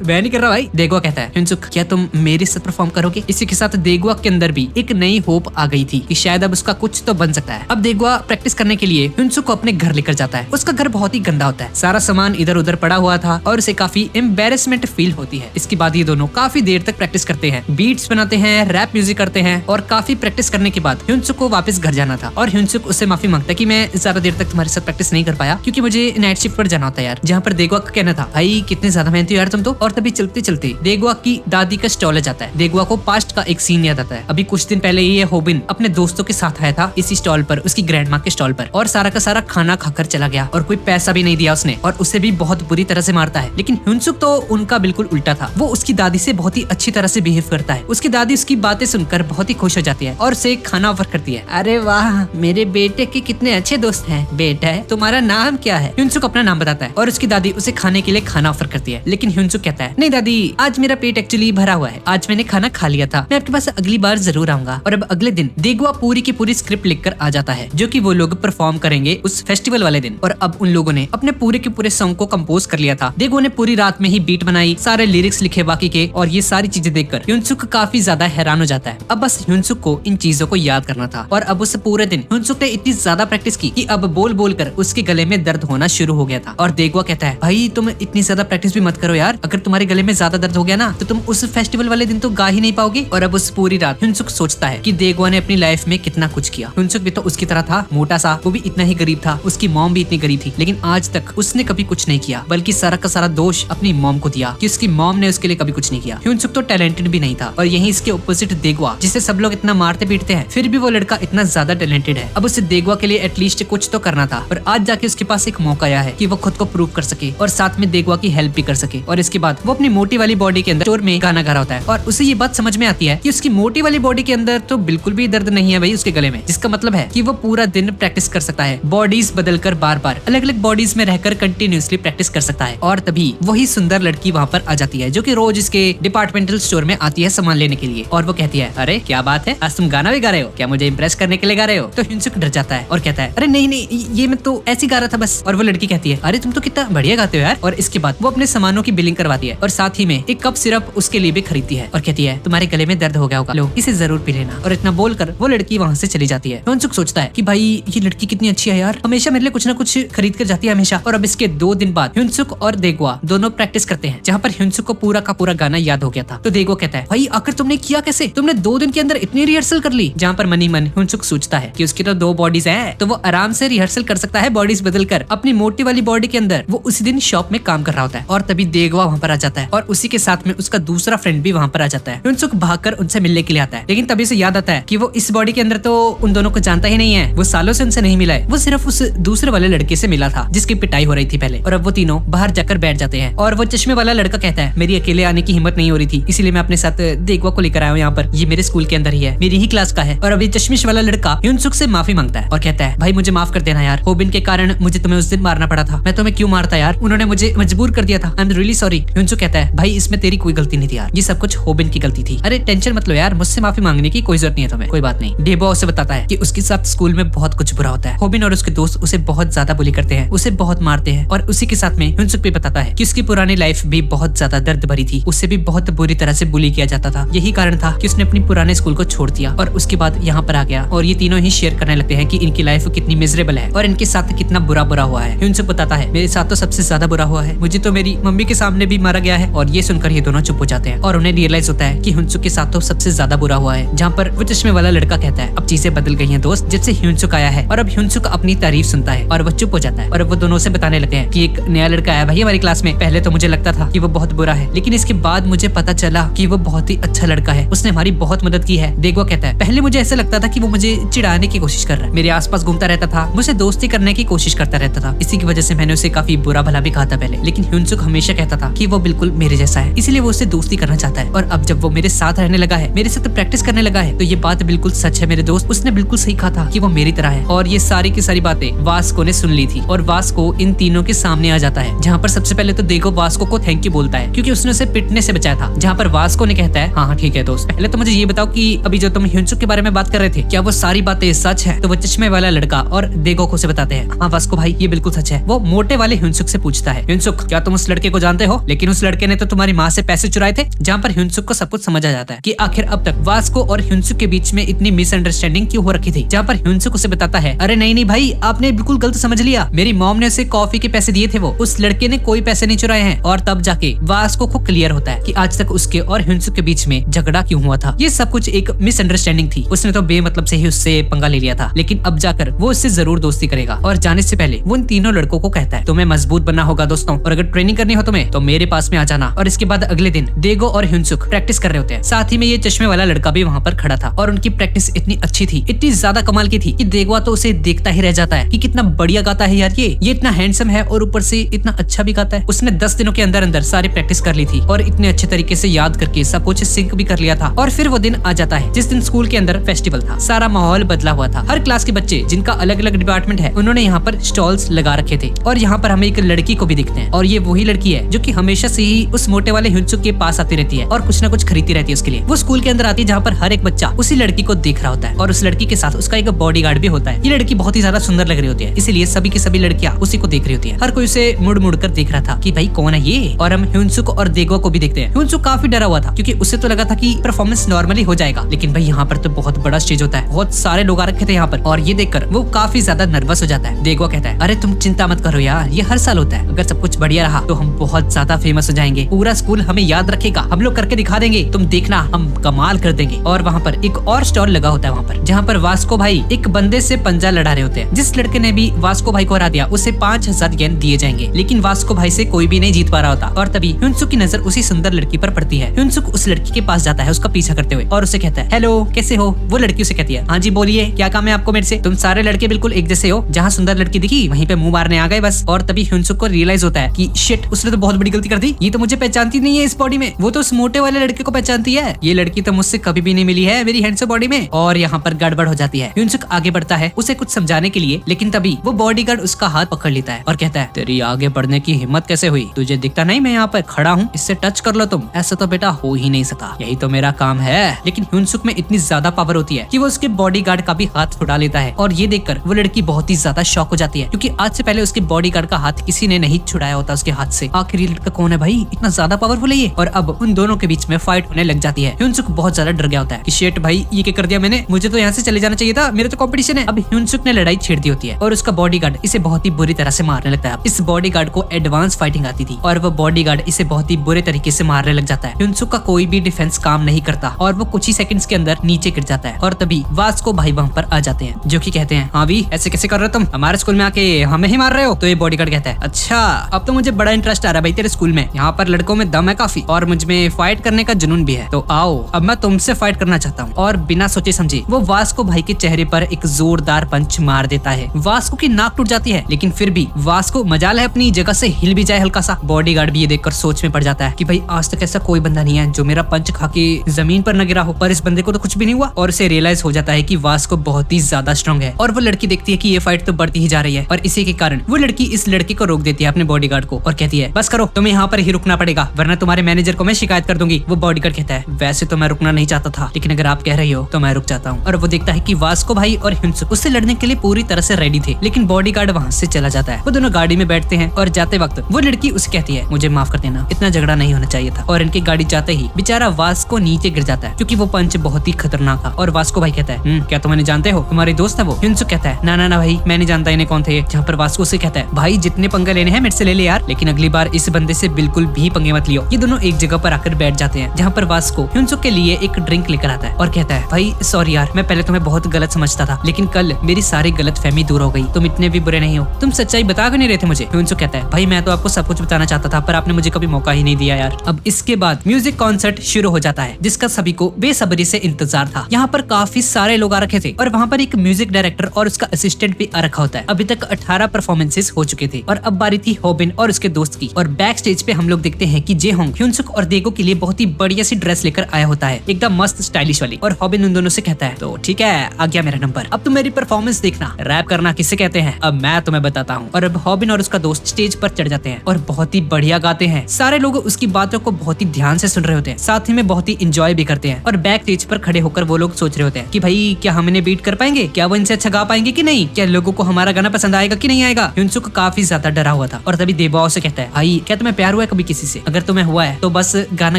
मैं नहीं कर रहा भाई। देगवा कहता है हुनसुक क्या तुम मेरे साथ परफॉर्म करोगे। इसी के साथ देगवा के अंदर भी एक नई होप आ गई थी कि शायद अब उसका कुछ तो बन सकता है। अब देगवा प्रैक्टिस करने के लिए हुनसुक को अपने घर लेकर जाता है। उसका घर बहुत ही गंदा होता है, सारा सामान इधर उधर पड़ा हुआ था और उसे काफी एम्बेरसमेंट फील होती है। इसके बाद ये दोनों काफी देर तक प्रैक्टिस करते हैं, बीट्स बनाते हैं, रैप म्यूजिक करते हैं और काफी प्रैक्टिस करने के बाद हुनसुक को वापस घर जाना था और हुनसुक उससे माफी मांगता है कि मैं ज्यादा देर तक तुम्हारे साथ प्रैक्टिस नहीं कर पाया क्योंकि मुझे नाइट शिफ्ट पर जाना होता है यार। जहाँ पर देगवा का कहना था भाई कितने ज्यादा मेहनती हो यार तुम तो। और तभी चलते चलते देगवा की दादी का स्टॉल आ जाता है। देगवा को पास्ट का एक सीन याद आता है। अभी कुछ दिन पहले ये होबिन अपने दोस्तों के साथ आया था इसी स्टॉल पर, उसकी ग्रैंडमा के स्टॉल पर, और सारा का सारा खाना खाकर चला गया और कोई पैसा भी नहीं दिया उसने और उसे भी बहुत बुरी तरह से मारता है। लेकिन हुनसुक तो उनका बिल्कुल उल्टा था, वो उसकी दादी से बहुत ही अच्छी तरह से बिहेव करता है। उसकी दादी उसकी बातें सुनकर बहुत ही खुश हो जाती है और उसे खाना ऑफर करती है। अरे वाह मेरे बेटे के कितने अच्छे दोस्त हैं, बेटा तुम्हारा नाम क्या है। हुनसुक अपना नाम बताता है और उसकी दादी उसे खाने के लिए खाना ऑफर करती है। लेकिन हुनसुक कहता है नहीं दादी आज मेरा पेट एक्चुअली भरा हुआ है, आज मैंने खाना खा लिया था, मैं आपके पास अगली बार जरूर आऊंगा। और अब अगले दिन देगवा पूरी की पूरी स्क्रिप्ट लिखकर आ जाता है जो कि वो लोग परफॉर्म करेंगे उस फेस्टिवल वाले दिन। और अब उन लोगों ने अपने पूरे के पूरे सॉन्ग को कंपोज कर लिया था। देगवा ने पूरी रात में ही बीट बनाई, सारे लिरिक्स लिखे बाकी के, और ये सारी चीजें देखकर हुनसुक काफी ज्यादा हैरान हो जाता है। अब बस हुनसुक को इन चीजों को याद करना था और अब उस पूरे दिन हुनसुक ने इतनी ज्यादा प्रैक्टिस की कि अब बोल बोल कर उसके गले में दर्द होना शुरू हो गया था। और देगवा कहता है भाई तुम इतनी ज्यादा प्रैक्टिस भी मत करो यार, अगर तुम्हारे गले में ज्यादा दर्द हो गया ना तो तुम उस फेस्टिवल वाले दिन तो गा ही नहीं पाओगे। और अब उस पूरी रात हुनसुक सोचता है कि देगवा ने अपनी लाइफ में कितना कुछ किया। हुनसुक भी तो उसकी तरह था, मोटा सा, वो भी इतना ही गरीब था, उसकी मॉम भी इतनी गरीब थी, लेकिन आज तक उसने कभी कुछ नहीं किया, बल्कि सारा का सारा दोष अपनी मॉम को दिया कि उसकी मॉम ने उसके लिए कभी कुछ नहीं किया। ह्यूनसुक तो टैलेंटेड भी नहीं था और यही इसके ऑपोजिट देगवा, जिसे सब लोग इतना मारते पीटते हैं, फिर भी वो लड़का इतना ज्यादा टैलेंटेड है। अब उसे देगवा के लिए एटलीस्ट कुछ तो करना था और आज जाके उसके पास एक मौका आया है कि वो खुद को प्रूव कर सके और साथ में देगवा की हेल्प भी कर सके। और इसके बाद वो अपनी मोटी वाली बॉडी के अंदर स्टोर में गाना गा रहा होता है और उसे ये बात समझ में आती है कि उसकी मोटी वाली बॉडी के अंदर तो बिल्कुल भी दर्द नहीं है भाई उसके गले में, जिसका मतलब है कि वो पूरा दिन प्रैक्टिस कर सकता है, बॉडीज बदलकर बार बार अलग अलग बॉडीज में रहकर कंटिन्यूअसली प्रैक्टिस कर सकता है। और तभी वही सुंदर लड़की वहाँ पर आ जाती है जो कि रोज इसके डिपार्टमेंटल स्टोर में आती है सामान लेने के लिए और वो कहती है, अरे क्या बात है, आज तुम गाना भी गा रहे हो क्या, मुझे इंप्रेस करने के लिए गा रहे हो? तो ह्यूनसुक डर जाता है और कहता है, अरे नहीं नहीं, ये मैं तो ऐसे गा रहा था बस। और वो लड़की कहती है, अरे तुम तो कितना बढ़िया गाते हो यार। और इसके बाद वो अपने सामानों की बिलिंग करवाती है और साथ ही में एक कप सिरप उसके लिए भी खरीदती है और कहती है, तुम्हारे गले में दर्द हो गया होगा, लो इसे जरूर पी लेना। और इतना बोलकर वो लड़की वहाँ से चली जाती है। ह्यूनसुक सोचता है कि भाई ये लड़की कितनी अच्छी है यार, हमेशा मेरे लिए कुछ ना कुछ खरीद कर जाती है हमेशा। और अब इसके 2 दिन बाद ह्यूनसुक और देगवा दोनों प्रैक्टिस करते हैं, जहाँ पर ह्यूनसुक को पूरा का पूरा गाना याद हो गया था। तो देगवा कहता है, भाई आखिर तुमने किया कैसे, तुमने 2 दिन के अंदर इतनी रिहर्सल कर ली? जहाँ पर मनी मन ह्यूनसुक सोचता है कि उसकी तो 2 बॉडीज हैं, तो वो आराम से रिहर्सल कर सकता है बॉडीज बदलकर अपनी मोटी वाली बॉडी के अंदर। वो उसी दिन शॉप में काम कर रहा होता है और तभी देगवा वहाँ पर आ जाता है और उसी के साथ में उसका दूसरा फ्रेंड भी वहाँ पर आ जाता है। ह्यूनसुक भागकर उनसे मिलने के लिए आता है, लेकिन तभी से याद आता है कि वो इस बॉडी के अंदर तो उन दोनों को जानता ही नहीं है, वो सालों से उनसे नहीं मिला है, वो सिर्फ उस दूसरे वाले लड़के से मिला था जिसकी पिटाई हो रही थी पहले। और अब वो तीनों बाहर जाकर बैठ जाते हैं और वो चश्मे वाला लड़का कहता है, मेरी अकेले आने की हिम्मत नहीं हो रही थी, इसीलिए मैं अपने साथ देगवा को लेकर आया हूँ यहाँ पर, ये मेरे स्कूल के अंदर ही है, मेरी ही क्लास का है। और अभी चश्मिश वाला लड़का ह्यूनसुक से माफी मांगता है और कहता है, भाई मुझे माफ कर देना यार, होबिन के कारण मुझे तुम्हें उस दिन मारना पड़ा था, मैं तुम्हें क्यों मारता यार, उन्होंने मुझे मजबूर कर दिया था, आई एम रियली सॉरी। ह्यूनसुक कहता है, भाई इसमें तेरी कोई गलती नहीं थी यार, ये सब कुछ होबिन की गलती थी, अरे टेंशन मत लो यार, मुझसे माफी मांगने की कोई जरूरत नहीं है तुम्हें, कोई बात नहीं। डेबो उसे बताता है कि उसके साथ स्कूल में बहुत कुछ बुरा होता है, होबिन और उसके दोस्त उसे बहुत ज्यादा बुली करते हैं, उसे बहुत मारते हैं। और उसी के साथ में ह्यूनसुक भी बताता है कि उसकी पुरानी लाइफ भी बहुत ज्यादा दर्द भरी थी, उससे भी बहुत बुरी तरह से बुली किया जाता था, यही कारण था कि उसने अपनी पुराने स्कूल को छोड़ दिया और उसके बाद यहाँ पर आ गया। और ये तीनों ही शेयर करने लगते हैं कि इनकी लाइफ कितनी मिजरेबल है और इनके साथ कितना बुरा बुरा हुआ है। ह्यूनसुक बताता है, मेरे साथ तो सबसे ज्यादा बुरा हुआ है, मुझे तो मेरी मम्मी के सामने भी मारा गया है। और ये सुनकर ये दोनों चुप हो जाते हैं और उन्हें रियलाइज होता है कि ह्यूनसुक के साथ तो सबसे ज्यादा बुरा हुआ है। जहाँ पर वो चश्मे वाला लड़का कहता है, अब चीजें बदल गई हैं दोस्त, जब से ह्यूनसुक आया है। और अब ह्यूनसुक अपनी तारीफ सुनता है और वो चुप हो जाता है और अब वो दोनों से बताने लगते हैं कि एक नया लड़का आया भाई हमारी क्लास में, पहले तो मुझे लगता था कि वो बहुत बुरा है, लेकिन इसके बाद मुझे पता चला कि वो बहुत ही अच्छा लड़का है, उसने हमारी बहुत मदद की है। देगवा कहता है, पहले मुझे ऐसा लगता था कि वो मुझे चिढ़ाने की कोशिश कर रहा है, मेरे आसपास घूमता रहता था, मुझसे दोस्ती करने की कोशिश करता रहता था, इसी की वजह से मैंने उसे काफी बुरा भला भी कहा था पहले, लेकिन ह्यूनसुक हमेशा कहता था कि वो बिल्कुल मेरे जैसा है, इसलिए वो उससे दोस्ती करना चाहता है। और अब जब वो मेरे साथ रहने लगा है, मेरे साथ प्रैक्टिस करने लगा है, तो ये बात बिल्कुल सच है मेरे दोस्त, उसने बिल्कुल सही कहा था कि वो मेरी तरह है। और ये सारी की सारी बातें वास्को ने सुन ली थी और वास्को इन तीनों के सामने आ जाता है, जहाँ पर सबसे पहले तो देगो वास्को को थैंक यू बोलता है क्योंकि उसने उसे पिटने से बचाया था। जहाँ पर वास्को ने कहता है, हाँ ठीक है दोस्त, पहले तो मुझे ये बताओ कि अभी जो तुम ह्यूनसुक के बारे में बात कर रहे थे, क्या वो सारी बातें सच है? तो वो चश्मे वाला लड़का और देगो को से बताते हैं, हाँ वास्को भाई ये बिल्कुल सच है। वो मोटे वाले ह्यूनसुक से पूछता है, ह्यूनसुक क्या तुम उस लड़के को जानते हो? लेकिन उस लड़के ने तो तुम्हारी माँ से पैसे चुराए थे। जहाँ पर ह्यूनसुक को सब कुछ समझ आ जाता है कि आखिर अब तक वास्को और ह्यूनसुक के बीच में इतनी मिसअंडरस्टैंडिंग क्यों हो रखी थी। जहाँ पर ह्यूनसुक उसे बताता है, अरे नहीं नहीं भाई आपने बिल्कुल गलत समझ लिया, मेरी मॉम ने उसे कॉफी के पैसे दिए थे, वो उस लड़के ने कोई पैसे नहीं चुराए हैं। और तब जाके वास्को को क्लियर होता है कि आज तक उसके और ह्यूनसुक के बीच में झगड़ा क्यों हुआ था, ये सब कुछ एक मिसअंडरस्टैंडिंग थी, उसने तो बेमतलब से ही उससे पंगा ले लिया था, लेकिन अब जाकर वो उससे जरूर दोस्ती करेगा। और जाने से पहले वो इन तीनों लड़कों को कहता है, तुम्हें मजबूत बनना होगा दोस्तों, और अगर ट्रेनिंग करनी हो तुम्हें तो मेरे पास में आ जाना। और इसके बाद अगले दिन देगो और ह्यूनसुक प्रैक्टिस कर रहे होते हैं, साथ ही में ये चश्मे वाला लड़का भी वहाँ पर खड़ा था और उनकी प्रैक्टिस इतनी अच्छी थी, इतनी ज्यादा कमाल की थी कि देगवा तो उसे देखता ही रह जाता है कि कितना बढ़िया गाता है यार, ये इतना हैंडसम है और ऊपर से इतना अच्छा भी गाता है। उसने 10 दिनों के अंदर अंदर सारी प्रैक्टिस कर ली थी और इतने अच्छे तरीके से याद करके सब कुछ सिंक भी कर लिया था। और फिर वो दिन आ जाता है जिस दिन स्कूल के अंदर फेस्टिवल था, सारा माहौल बदला हुआ था, हर क्लास के बच्चे जिनका अलग अलग डिपार्टमेंट है उन्होंने यहाँ पर स्टॉल्स लगा रखे थे। और यहाँ पर हमें एक लड़की को भी दिखते हैं और ये वही लड़की है जो कि हमेशा से ही उस मोटे वाले ह्यूनसुक के पास आती रहती है और कुछ ना कुछ खरीदती रहती है उसके लिए। वो स्कूल के अंदर आती है जहाँ पर हर एक बच्चा उसी लड़की को देख रहा होता है और उस लड़की के साथ उसका एक बॉडीगार्ड भी होता है। ये लड़की बहुत ही ज्यादा सुंदर लग रही होती है, इसीलिए सभी की सभी लड़कियां उसी को देख रही होती है। हर कोई उसे मुड़ मुड़ कर देख रहा था कि भाई कौन है ये। और हम ह्यूनसुक और देगो को भी देखते हैं। ह्यूनसुक काफी डरा हुआ था क्योंकि उसे तो लगा था कि परफॉर्मेंस नॉर्मली हो जाएगा, लेकिन भाई यहाँ पर तो बहुत बड़ा स्टेज होता है, बहुत सारे लोग आ रखे थे यहाँ पर, और ये देखकर वो काफी ज्यादा नर्वस हो जाता है। देगो कहता है, अरे तुम चिंता मत करो यार, ये हर साल होता है, अगर सब कुछ बढ़िया रहा तो हम बहुत ज्यादा फेमस हो जाएंगे, पूरा स्कूल हमें याद रखेगा, हम लोग करके दिखा देंगे, तुम देखना हम कमाल कर देंगे। और वहाँ पर एक और स्टॉल लगा होता है वहाँ पर, जहाँ पर वास्को भाई एक बंदे से पंजा लड़ा रहे होते हैं। जिस लड़के ने भी वास्को भाई को हरा दिया उसे 5000 येन दिए जाएंगे। लेकिन वास्को भाई से कोई भी नहीं जीत पा रहा होता और तभी ह्यूनसुक की नजर उसी सुंदर लड़की पर पड़ती है। ह्यूनसुक उस लड़की के पास जाता है उसका पीछा करते हुए और उसे कहता है हेलो कैसे हो। वो लड़की उसे कहती है हाँ जी बोलिए क्या काम है आपको मेरे से। तुम सारे लड़के बिल्कुल एक जैसे हो, जहाँ सुंदर लड़की दिखी वहीं पे मुंह मारने आ गए बस। और तभी ह्यूनसुक को रियलाइज होता है कि शिट उसने तो बहुत बड़ी गलती कर दी, ये तो मुझे पहचानती नहीं है इस बॉडी में, वो तो उस मोटे वाले लड़के को पहचानती है, ये लड़की तो मुझसे कभी भी नहीं मिली है मेरी हैंडसम बॉडी में। और यहाँ पर गड़बड़ हो जाती है। ह्यूनसुक आगे बढ़ता है उसे कुछ समझाने के लिए, लेकिन तभी वो बॉडीगार्ड उसका हाथ पकड़ लेता है और कहता है तेरी आगे बढ़ने की हिम्मत कैसे हुई, तुझे दिखता नहीं मैं यहाँ पर खड़ा हूँ, इससे टच कर लो तुम, ऐसा तो बेटा हो ही नहीं सका, यही तो मेरा काम है। लेकिन ह्यूनसुक में इतनी ज्यादा पावर होती है कि वो उसके बॉडीगार्ड का भी हाथ छुड़ा लेता है और ये देखकर वो लड़की बहुत ही ज्यादा शॉक हो जाती है क्योंकि आज से पहले उसके बॉडीगार्ड का हाथ किसी ने नहीं छुड़ाया होता उसके हाथ से। आखिर ये लड़का कौन है भाई, इतना ज्यादा पावरफुल है ये। और अब उन दोनों के बीच में फाइट होने लग जाती है। ह्यूनसुक बहुत ज्यादा डर गया होता है कि शेट भाई ये क्या कर दिया मैंने, मुझे तो यहाँ से चले जाना चाहिए था, मेरे तो कंपटीशन है। अब ह्यूनसुक ने लड़ाई छेड़ दी होती है और उसका बॉडीगार्ड इसे बहुत ही बुरी तरह से मारने लगता है। इस बॉडीगार्ड को एडवांस फाइटिंग आती थी और वो बॉडीगार्ड इसे बहुत ही बुरे तरीके से मारने लग जाता है। ह्यूनसुक का कोई भी डिफेंस काम नहीं करता और वो कुछ ही सेकंड्स के अंदर नीचे गिर जाता है। और तभी वास्को भाई वहाँ पर आ जाते हैं जो कि कहते हैं हाँ भी ऐसे कैसे कर रहे हो तुम, हमारे स्कूल में आके हमें ही मार रहे हो। तो ये बॉडीगार्ड कहता है अच्छा अब तो मुझे बड़ा इंटरेस्ट आ रहा है भाई तेरे स्कूल में, यहाँ पर लड़कों में दम है काफी और मुझ में फाइट करने का जुनून भी है, तो आओ अब मैं तुमसे फाइट करना चाहता हूँ। और बिना सोचे समझे वो वास्को भाई के चेहरे पर एक जोरदार पंच मार देता है। वास्को की नाक टूट जाती है लेकिन फिर भी वास्को मजाल है अपनी जगह से हिल भी जाए हल्का सा। बॉडीगार्ड भी ये देखकर सोच में पड़ जाता है कि भाई आज तक ऐसा कोई बंदा नहीं है जो मेरा पंच खा के जमीन पर न गिरा हो, पर इस बंदे को तो कुछ भी नहीं हुआ। और उसे रियलाइज हो जाता है कि वास्को बहुत ही ज्यादा स्ट्रॉन्ग है। और वो लड़की देखती है कि ये फाइट तो बढ़ती ही जा रही है और इसी के कारण वो लड़की इस लड़के को रोक देती है अपने बॉडीगार्ड को और कहती है बस करो तुम्हें यहाँ पर ही रुकना पड़ेगा वरना तुम्हारे मैनेजर को मैं शिकायत कर दूंगी। वो बॉडीगार्ड कहता है वैसे तो मैं रुकना नहीं चाहता था लेकिन अगर आप कह रही हो तो मैं रुक जाता हूँ। और वो देखता है कि वास्को भाई और ह्यूनसुक उससे लड़ने के लिए पूरी तरह से रेडी थे लेकिन बॉडीगार्ड वहाँ से चला जाता है। वो दोनों गाड़ी में बैठते हैं और जाते वक्त वो लड़की उसे कहती है मुझे माफ कर देना, इतना झगड़ा नहीं होना चाहिए था। और इनकी गाड़ी जाते ही बेचारा वास्को नीचे गिर जाता है क्योंकि वो पंच बहुत ही खतरनाक था। और वास्को भाई कहता है क्या तुम इन्हें जानते हो, तुम्हारे दोस्त है वो। ह्यूनसुक कहता है ना भाई मैं नहीं जानता इन्हें कौन थे। जहाँ पर वास्को से कहता है भाई जितने पंगे लेने हैं मेरे से ले ले यार, लेकिन अगली बार इस बंदे से बिल्कुल भी पंगे मत लियो। ये दोनों एक जगह पर आकर बैठ जाते हैं जहाँ पर वास्को ह्यूनसुक के लिए एक ड्रिंक लेकर आता है और कहता है भाई सॉरी यार मैं पहले तुम्हें बहुत गलत समझता था लेकिन कल मेरी सारी गलत फहमी दूर हो गई, तुम इतने भी बुरे नहीं हो, तुम सच्चाई बता क्यों नहीं रहे थे मुझे। ह्यूनसुक कहता है भाई मैं तो आपको सब कुछ बताना चाहता था पर आपने मुझे कभी मौका ही नहीं दिया यार। अब इसके बाद म्यूजिक कॉन्सर्ट शुरू हो जाता है जिसका सभी को बेसब्री से इंतजार था। यहाँ पर काफी सारे लोग आ रखे थे और वहाँ पर एक म्यूजिक डायरेक्टर और उसका असिस्टेंट भी आ रखा होता है। अभी तक 18 परफॉर्मेंसेस हो चुके थे और अब बारी थी हॉबिन और उसके दोस्त की। और बैक स्टेज पे हम लोग देखते हैं कि जेहोंग ह्यूनसुक और देगो के लिए बहुत ही बढ़िया सी ड्रेस लेकर आया होता है, एकदम मस्त स्टाइलिश वाली। और हॉबिन उन दोनों से कहता है तो ठीक है आ गया मेरा नंबर, अब तुम मेरी परफॉर्मेंस देखना, रैप करना किसे कहते हैं अब मैं तुम्हें बताता हूँ। और अब हॉबिन और उसका दोस्त स्टेज पर चढ़ जाते हैं और बहुत ही बढ़िया गाते हैं। सारे लोग उसकी बातों को बहुत ही ध्यान से सुन रहे होते हैं, साथ ही में बहुत ही इंजॉय भी करते हैं। और बैक स्टेज पर खड़े होकर वो लोग सोच रहे होते हैं कि भाई क्या हम इन्हें बीट कर पाएंगे, क्या वो इनसे अच्छा गा पाएंगे कि नहीं, क्या लोगों को हमारा गाना पसंद आएगा कि नहीं आएगा। ह्यूनसुक काफी ज्यादा डरा हुआ था। और तभी देबो से कहता है भाई क्या तुम्हें प्यार हुआ है कभी किसी से, अगर तुम्हें हुआ है तो बस गाना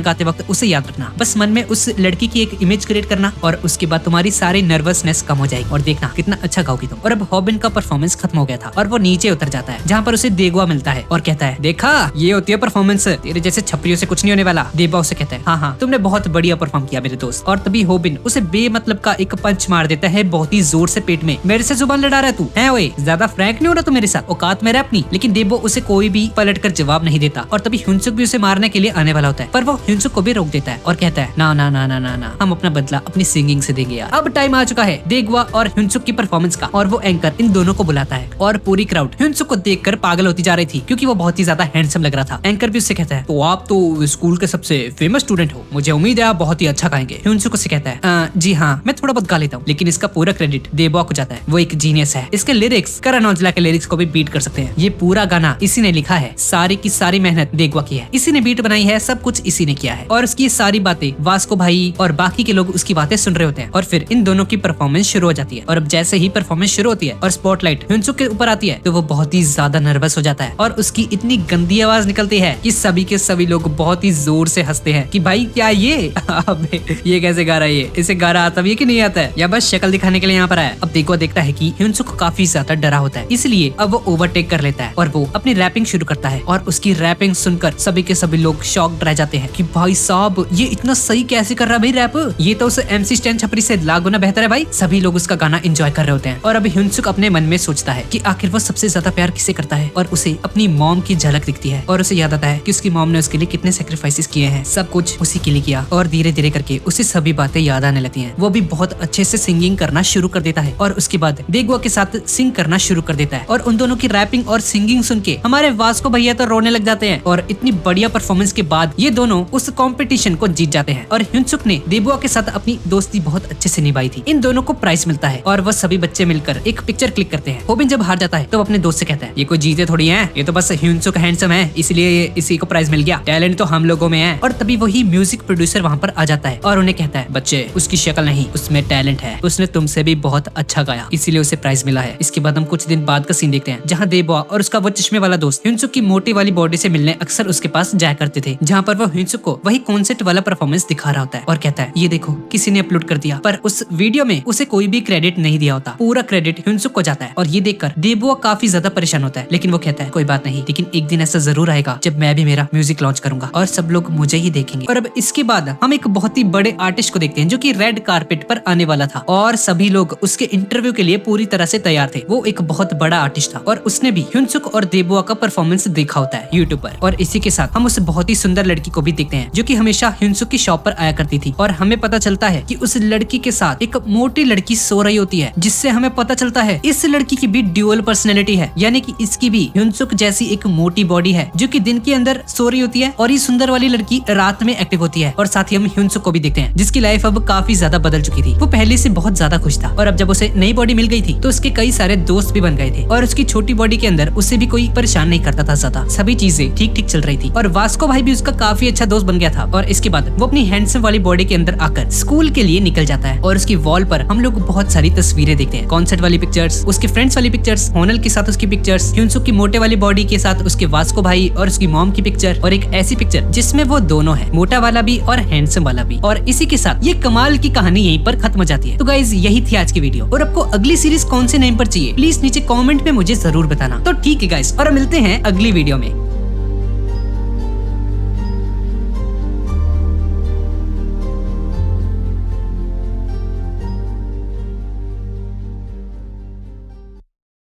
गाते वक्त उसे याद रखना, बस मन में उस लड़की की एक इमेज क्रिएट करना और उसके बाद तुम्हारी सारी नर्वसनेस कम हो जाएगी और देखना कितना अच्छा गाओगी तुम। और अब हॉबिन का परफॉर्मेंस खत्म हो गया था और वो नीचे उतर जाता है जहाँ पर उसे देगवा मिलता है और कहता है देखा ये होती है परफॉर्मेंस, तेरे जैसे छपरियों से कुछ नहीं होने वाला। देबा उसे कहता है हाँ तुमने बहुत बढ़िया परफॉर्म किया मेरे दोस्त। और तभी हॉबिन उसे बेमतलब का एक पंच मार देता है बहुत ही जोर से पेट में। मेरे से जुबान लड़ा रहा है तू है, ओए ज्यादा फ्रैंक नहीं हो रहा तू मेरे साथ, औकात में रह अपनी। लेकिन देबो उसे कोई भी पलट कर जवाब नहीं देता। और तभी ह्यूनसुक भी उसे मारने के लिए आने वाला होता है पर वो ह्यूनसुक को भी रोक देता है और कहता है ना ना ना ना ना ना हम अपना बदला अपनी सिंगिंग से देंगे यार। अब टाइम आ चुका है देगवा और ह्यूनसुक की परफॉर्मेंस का और वो एंकर इन दोनों को बुलाता है और पूरी क्राउड ह्यूनसुक को देखकर पागल होती जा रही थी क्योंकि वो बहुत ही ज्यादा हैंडसम लग रहा था। एंकर भी उससे कहता है तो आप तो स्कूल के सबसे फेमस स्टूडेंट हो, मुझे उम्मीद है आप बहुत ही अच्छा गाएंगे। ह्यूनसुक उससे कहता है जी हाँ मैं थोड़ा बहुत गा लेता हूँ, लेकिन इसका पूरा क्रेडिट देबो को जाता है, वो एक जीनियस है। इसके लिरिक्स करण औजला के लिरिक्स को भी बीट कर सकते हैं। ये पूरा गाना इसी ने लिखा है, सारी की सारी मेहनत देगवा की है, इसी ने बीट बनाई है, सब कुछ इसी ने किया है। और उसकी सारी बातें वास्को भाई और बाकी के लोग उसकी बातें सुन रहे होते हैं। और फिर इन दोनों की परफॉर्मेंस शुरू हो जाती है। और अब जैसे ही परफॉर्मेंस शुरू होती है और स्पॉटलाइट ह्यूनसुक के ऊपर आती है तो वो बहुत ही ज्यादा नर्वस हो जाता है और उसकी इतनी गंदी आवाज निकलती है कि सभी के सभी लोग बहुत ही जोर से हंसते हैं कि भाई क्या ये अबे ये कैसे गा रहा है, ये इसे गा रहा आता भी कि नहीं आता है या बस शक्ल दिखाने के लिए यहाँ पर आया। अब देखो देखता है कि ह्यूनसुक काफी ज्यादा डरा होता है, इसलिए अब वो ओवरटेक कर लेता है और वो अपनी रैपिंग शुरू करता है। और उसकी रैपिंग सुनकर सभी के सभी लोग शॉक्ड रह जाते हैं कि भाई साहब ये इतना सही कैसे कर रहा है भाई रैप, ये तो उस MC स्टैन छपरी से लाख गुना बेहतर है भाई। सभी लोग उसका गाना एंजॉय कर रहे होते हैं। और अब ह्यूनसुक अपने मन में सोचता है कि आखिर वो सबसे ज्यादा प्यार किसे करता करता है और उसे अपनी मॉम की झलक दिखती है और उसे याद आता है कि उसकी मॉम ने उसके लिए कितने सेक्रीफाइसेस किए हैं, सब कुछ उसी के लिए किया। और धीरे धीरे करके उसे सभी बातें याद आने लगती हैं। वो भी बहुत अच्छे से सिंगिंग करना शुरू कर देता है और उसके बाद देगुआ के साथ सिंग करना शुरू कर देता है। और उन दोनों की रैपिंग और सिंगिंग सुन के हमारे वास्को भैया तो रोने लग जाते हैं। और इतनी बढ़िया परफॉर्मेंस के बाद ये दोनों उस कॉम्पिटिशन को जीत जाते हैं और ह्युनसुक ने देबुआ के साथ अपनी दोस्ती बहुत अच्छे से निभाई थी। इन दोनों को प्राइज मिलता है और वह सभी बच्चे मिलकर एक पिक्चर क्लिक करते हैं। होबिन जब हार जाता है तो अपने दोस्त से कहता है, ये कोई जीते थोड़ी है, ये तो बस ह्युनसुक हैंडसम है इसलिए इसी को प्राइज मिल गया, टैलेंट तो हम लोगों में है। और तभी वही म्यूजिक प्रोड्यूसर वहाँ पर आ जाता है और उन्हें कहता है, बच्चे उसकी शक्ल नहीं, उसमें टैलेंट है, उसने तुमसे भी बहुत अच्छा गाया इसीलिए उसे प्राइज मिला है। इसके बाद हम कुछ दिन बाद का सीन देखते हैं जहाँ देबुआ और उसका वो चश्मे वाला दोस्त ह्युनसुक की मोटी वाली बॉडी से मिलने अक्सर उसके पास जाया करते थे, जहाँ पर वो ह्युनसुक को वही कॉन्सेप्ट वाला परफॉर्मेंस दिखा रहा होता है और कहता है, ये देखो किसी ने अपलोड कर दिया। पर उस वीडियो में उसे कोई भी क्रेडिट नहीं दिया होता, पूरा क्रेडिट ह्युनसुक को जाता है। और ये देखकर देबुआ काफी ज्यादा परेशान होता है, लेकिन वो कहता है, कोई बात नहीं, लेकिन एक दिन ऐसा जरूर आएगा जब मैं भी मेरा म्यूजिक लॉन्च करूंगा और सब लोग मुझे ही देखेंगे। और अब इसके बाद हम एक बहुत ही बड़े आर्टिस्ट को देखते हैं जो कि रेड कारपेट पर आने वाला था और सभी लोग उसके इंटरव्यू के लिए पूरी तरह से तैयार थे। वो एक बहुत बड़ा आर्टिस्ट था और उसने भी ह्युनसुक और देबुआ का परफॉर्मेंस देखा होता है यूट्यूब पर। और इसी के साथ हम उस बहुत ही सुंदर लड़की को भी देखते हैं जो कि हमेशा ह्युनसुक की शॉप पर आया करती थी। और हमें पता चलता है कि उस लड़की के साथ एक मोटी लड़की सो रही होती है, जिससे हमें पता चलता है इस लड़की की भी ड्यूअल पर्सनैलिटी है, यानी कि इसकी भी ह्युनसुक जैसी एक मोटी बॉडी है जो कि दिन के अंदर सो रही होती है और ये सुंदर वाली लड़की रात में एक्टिव होती है। और साथ ही हम ह्युनसुक को भी देखते हैं जिसकी लाइफ अब काफी ज्यादा बदल चुकी थी। वो पहले से बहुत ज्यादा खुश था और अब जब उसे नई बॉडी मिल गई थी तो उसके कई सारे दोस्त भी बन गए थे और उसकी छोटी बॉडी के अंदर उसे भी कोई परेशान नहीं करता था ज्यादा, सभी चीजें ठीक ठीक चल रही थी। और वास्को भाई भी उसका काफी अच्छा दोस्त बन गया था। और इसके बाद वो अपनी हैंडसम वाली बॉडी के अंदर आकर स्कूल के लिए निकल जाता है और उसकी वॉल पर हम लोग बहुत सारी तस्वीरें देखते हैं, कॉन्सर्ट वाली पिक्चर्स, उसके फ्रेंड्स वाली पिक्चर्स, होनल के साथ उसकी पिक्चर्स, ह्युनसुक की मोटे वाली बॉडी के साथ उसके वास्को भाई और उसकी मॉम की पिक्चर और एक ऐसी पिक्चर जिसमें वो दोनों है, मोटा वाला भी और हैंडसम वाला भी। और इसी के साथ ये कमाल की कहानी यहीं पर खत्म हो जाती है। तो गाइज यही थी आज की वीडियो और आपको अगली सीरीज कौन से नेम पर चाहिए प्लीज नीचे कमेंट में मुझे जरूर बताना। तो ठीक है गाइज, और मिलते हैं अगली वीडियो में।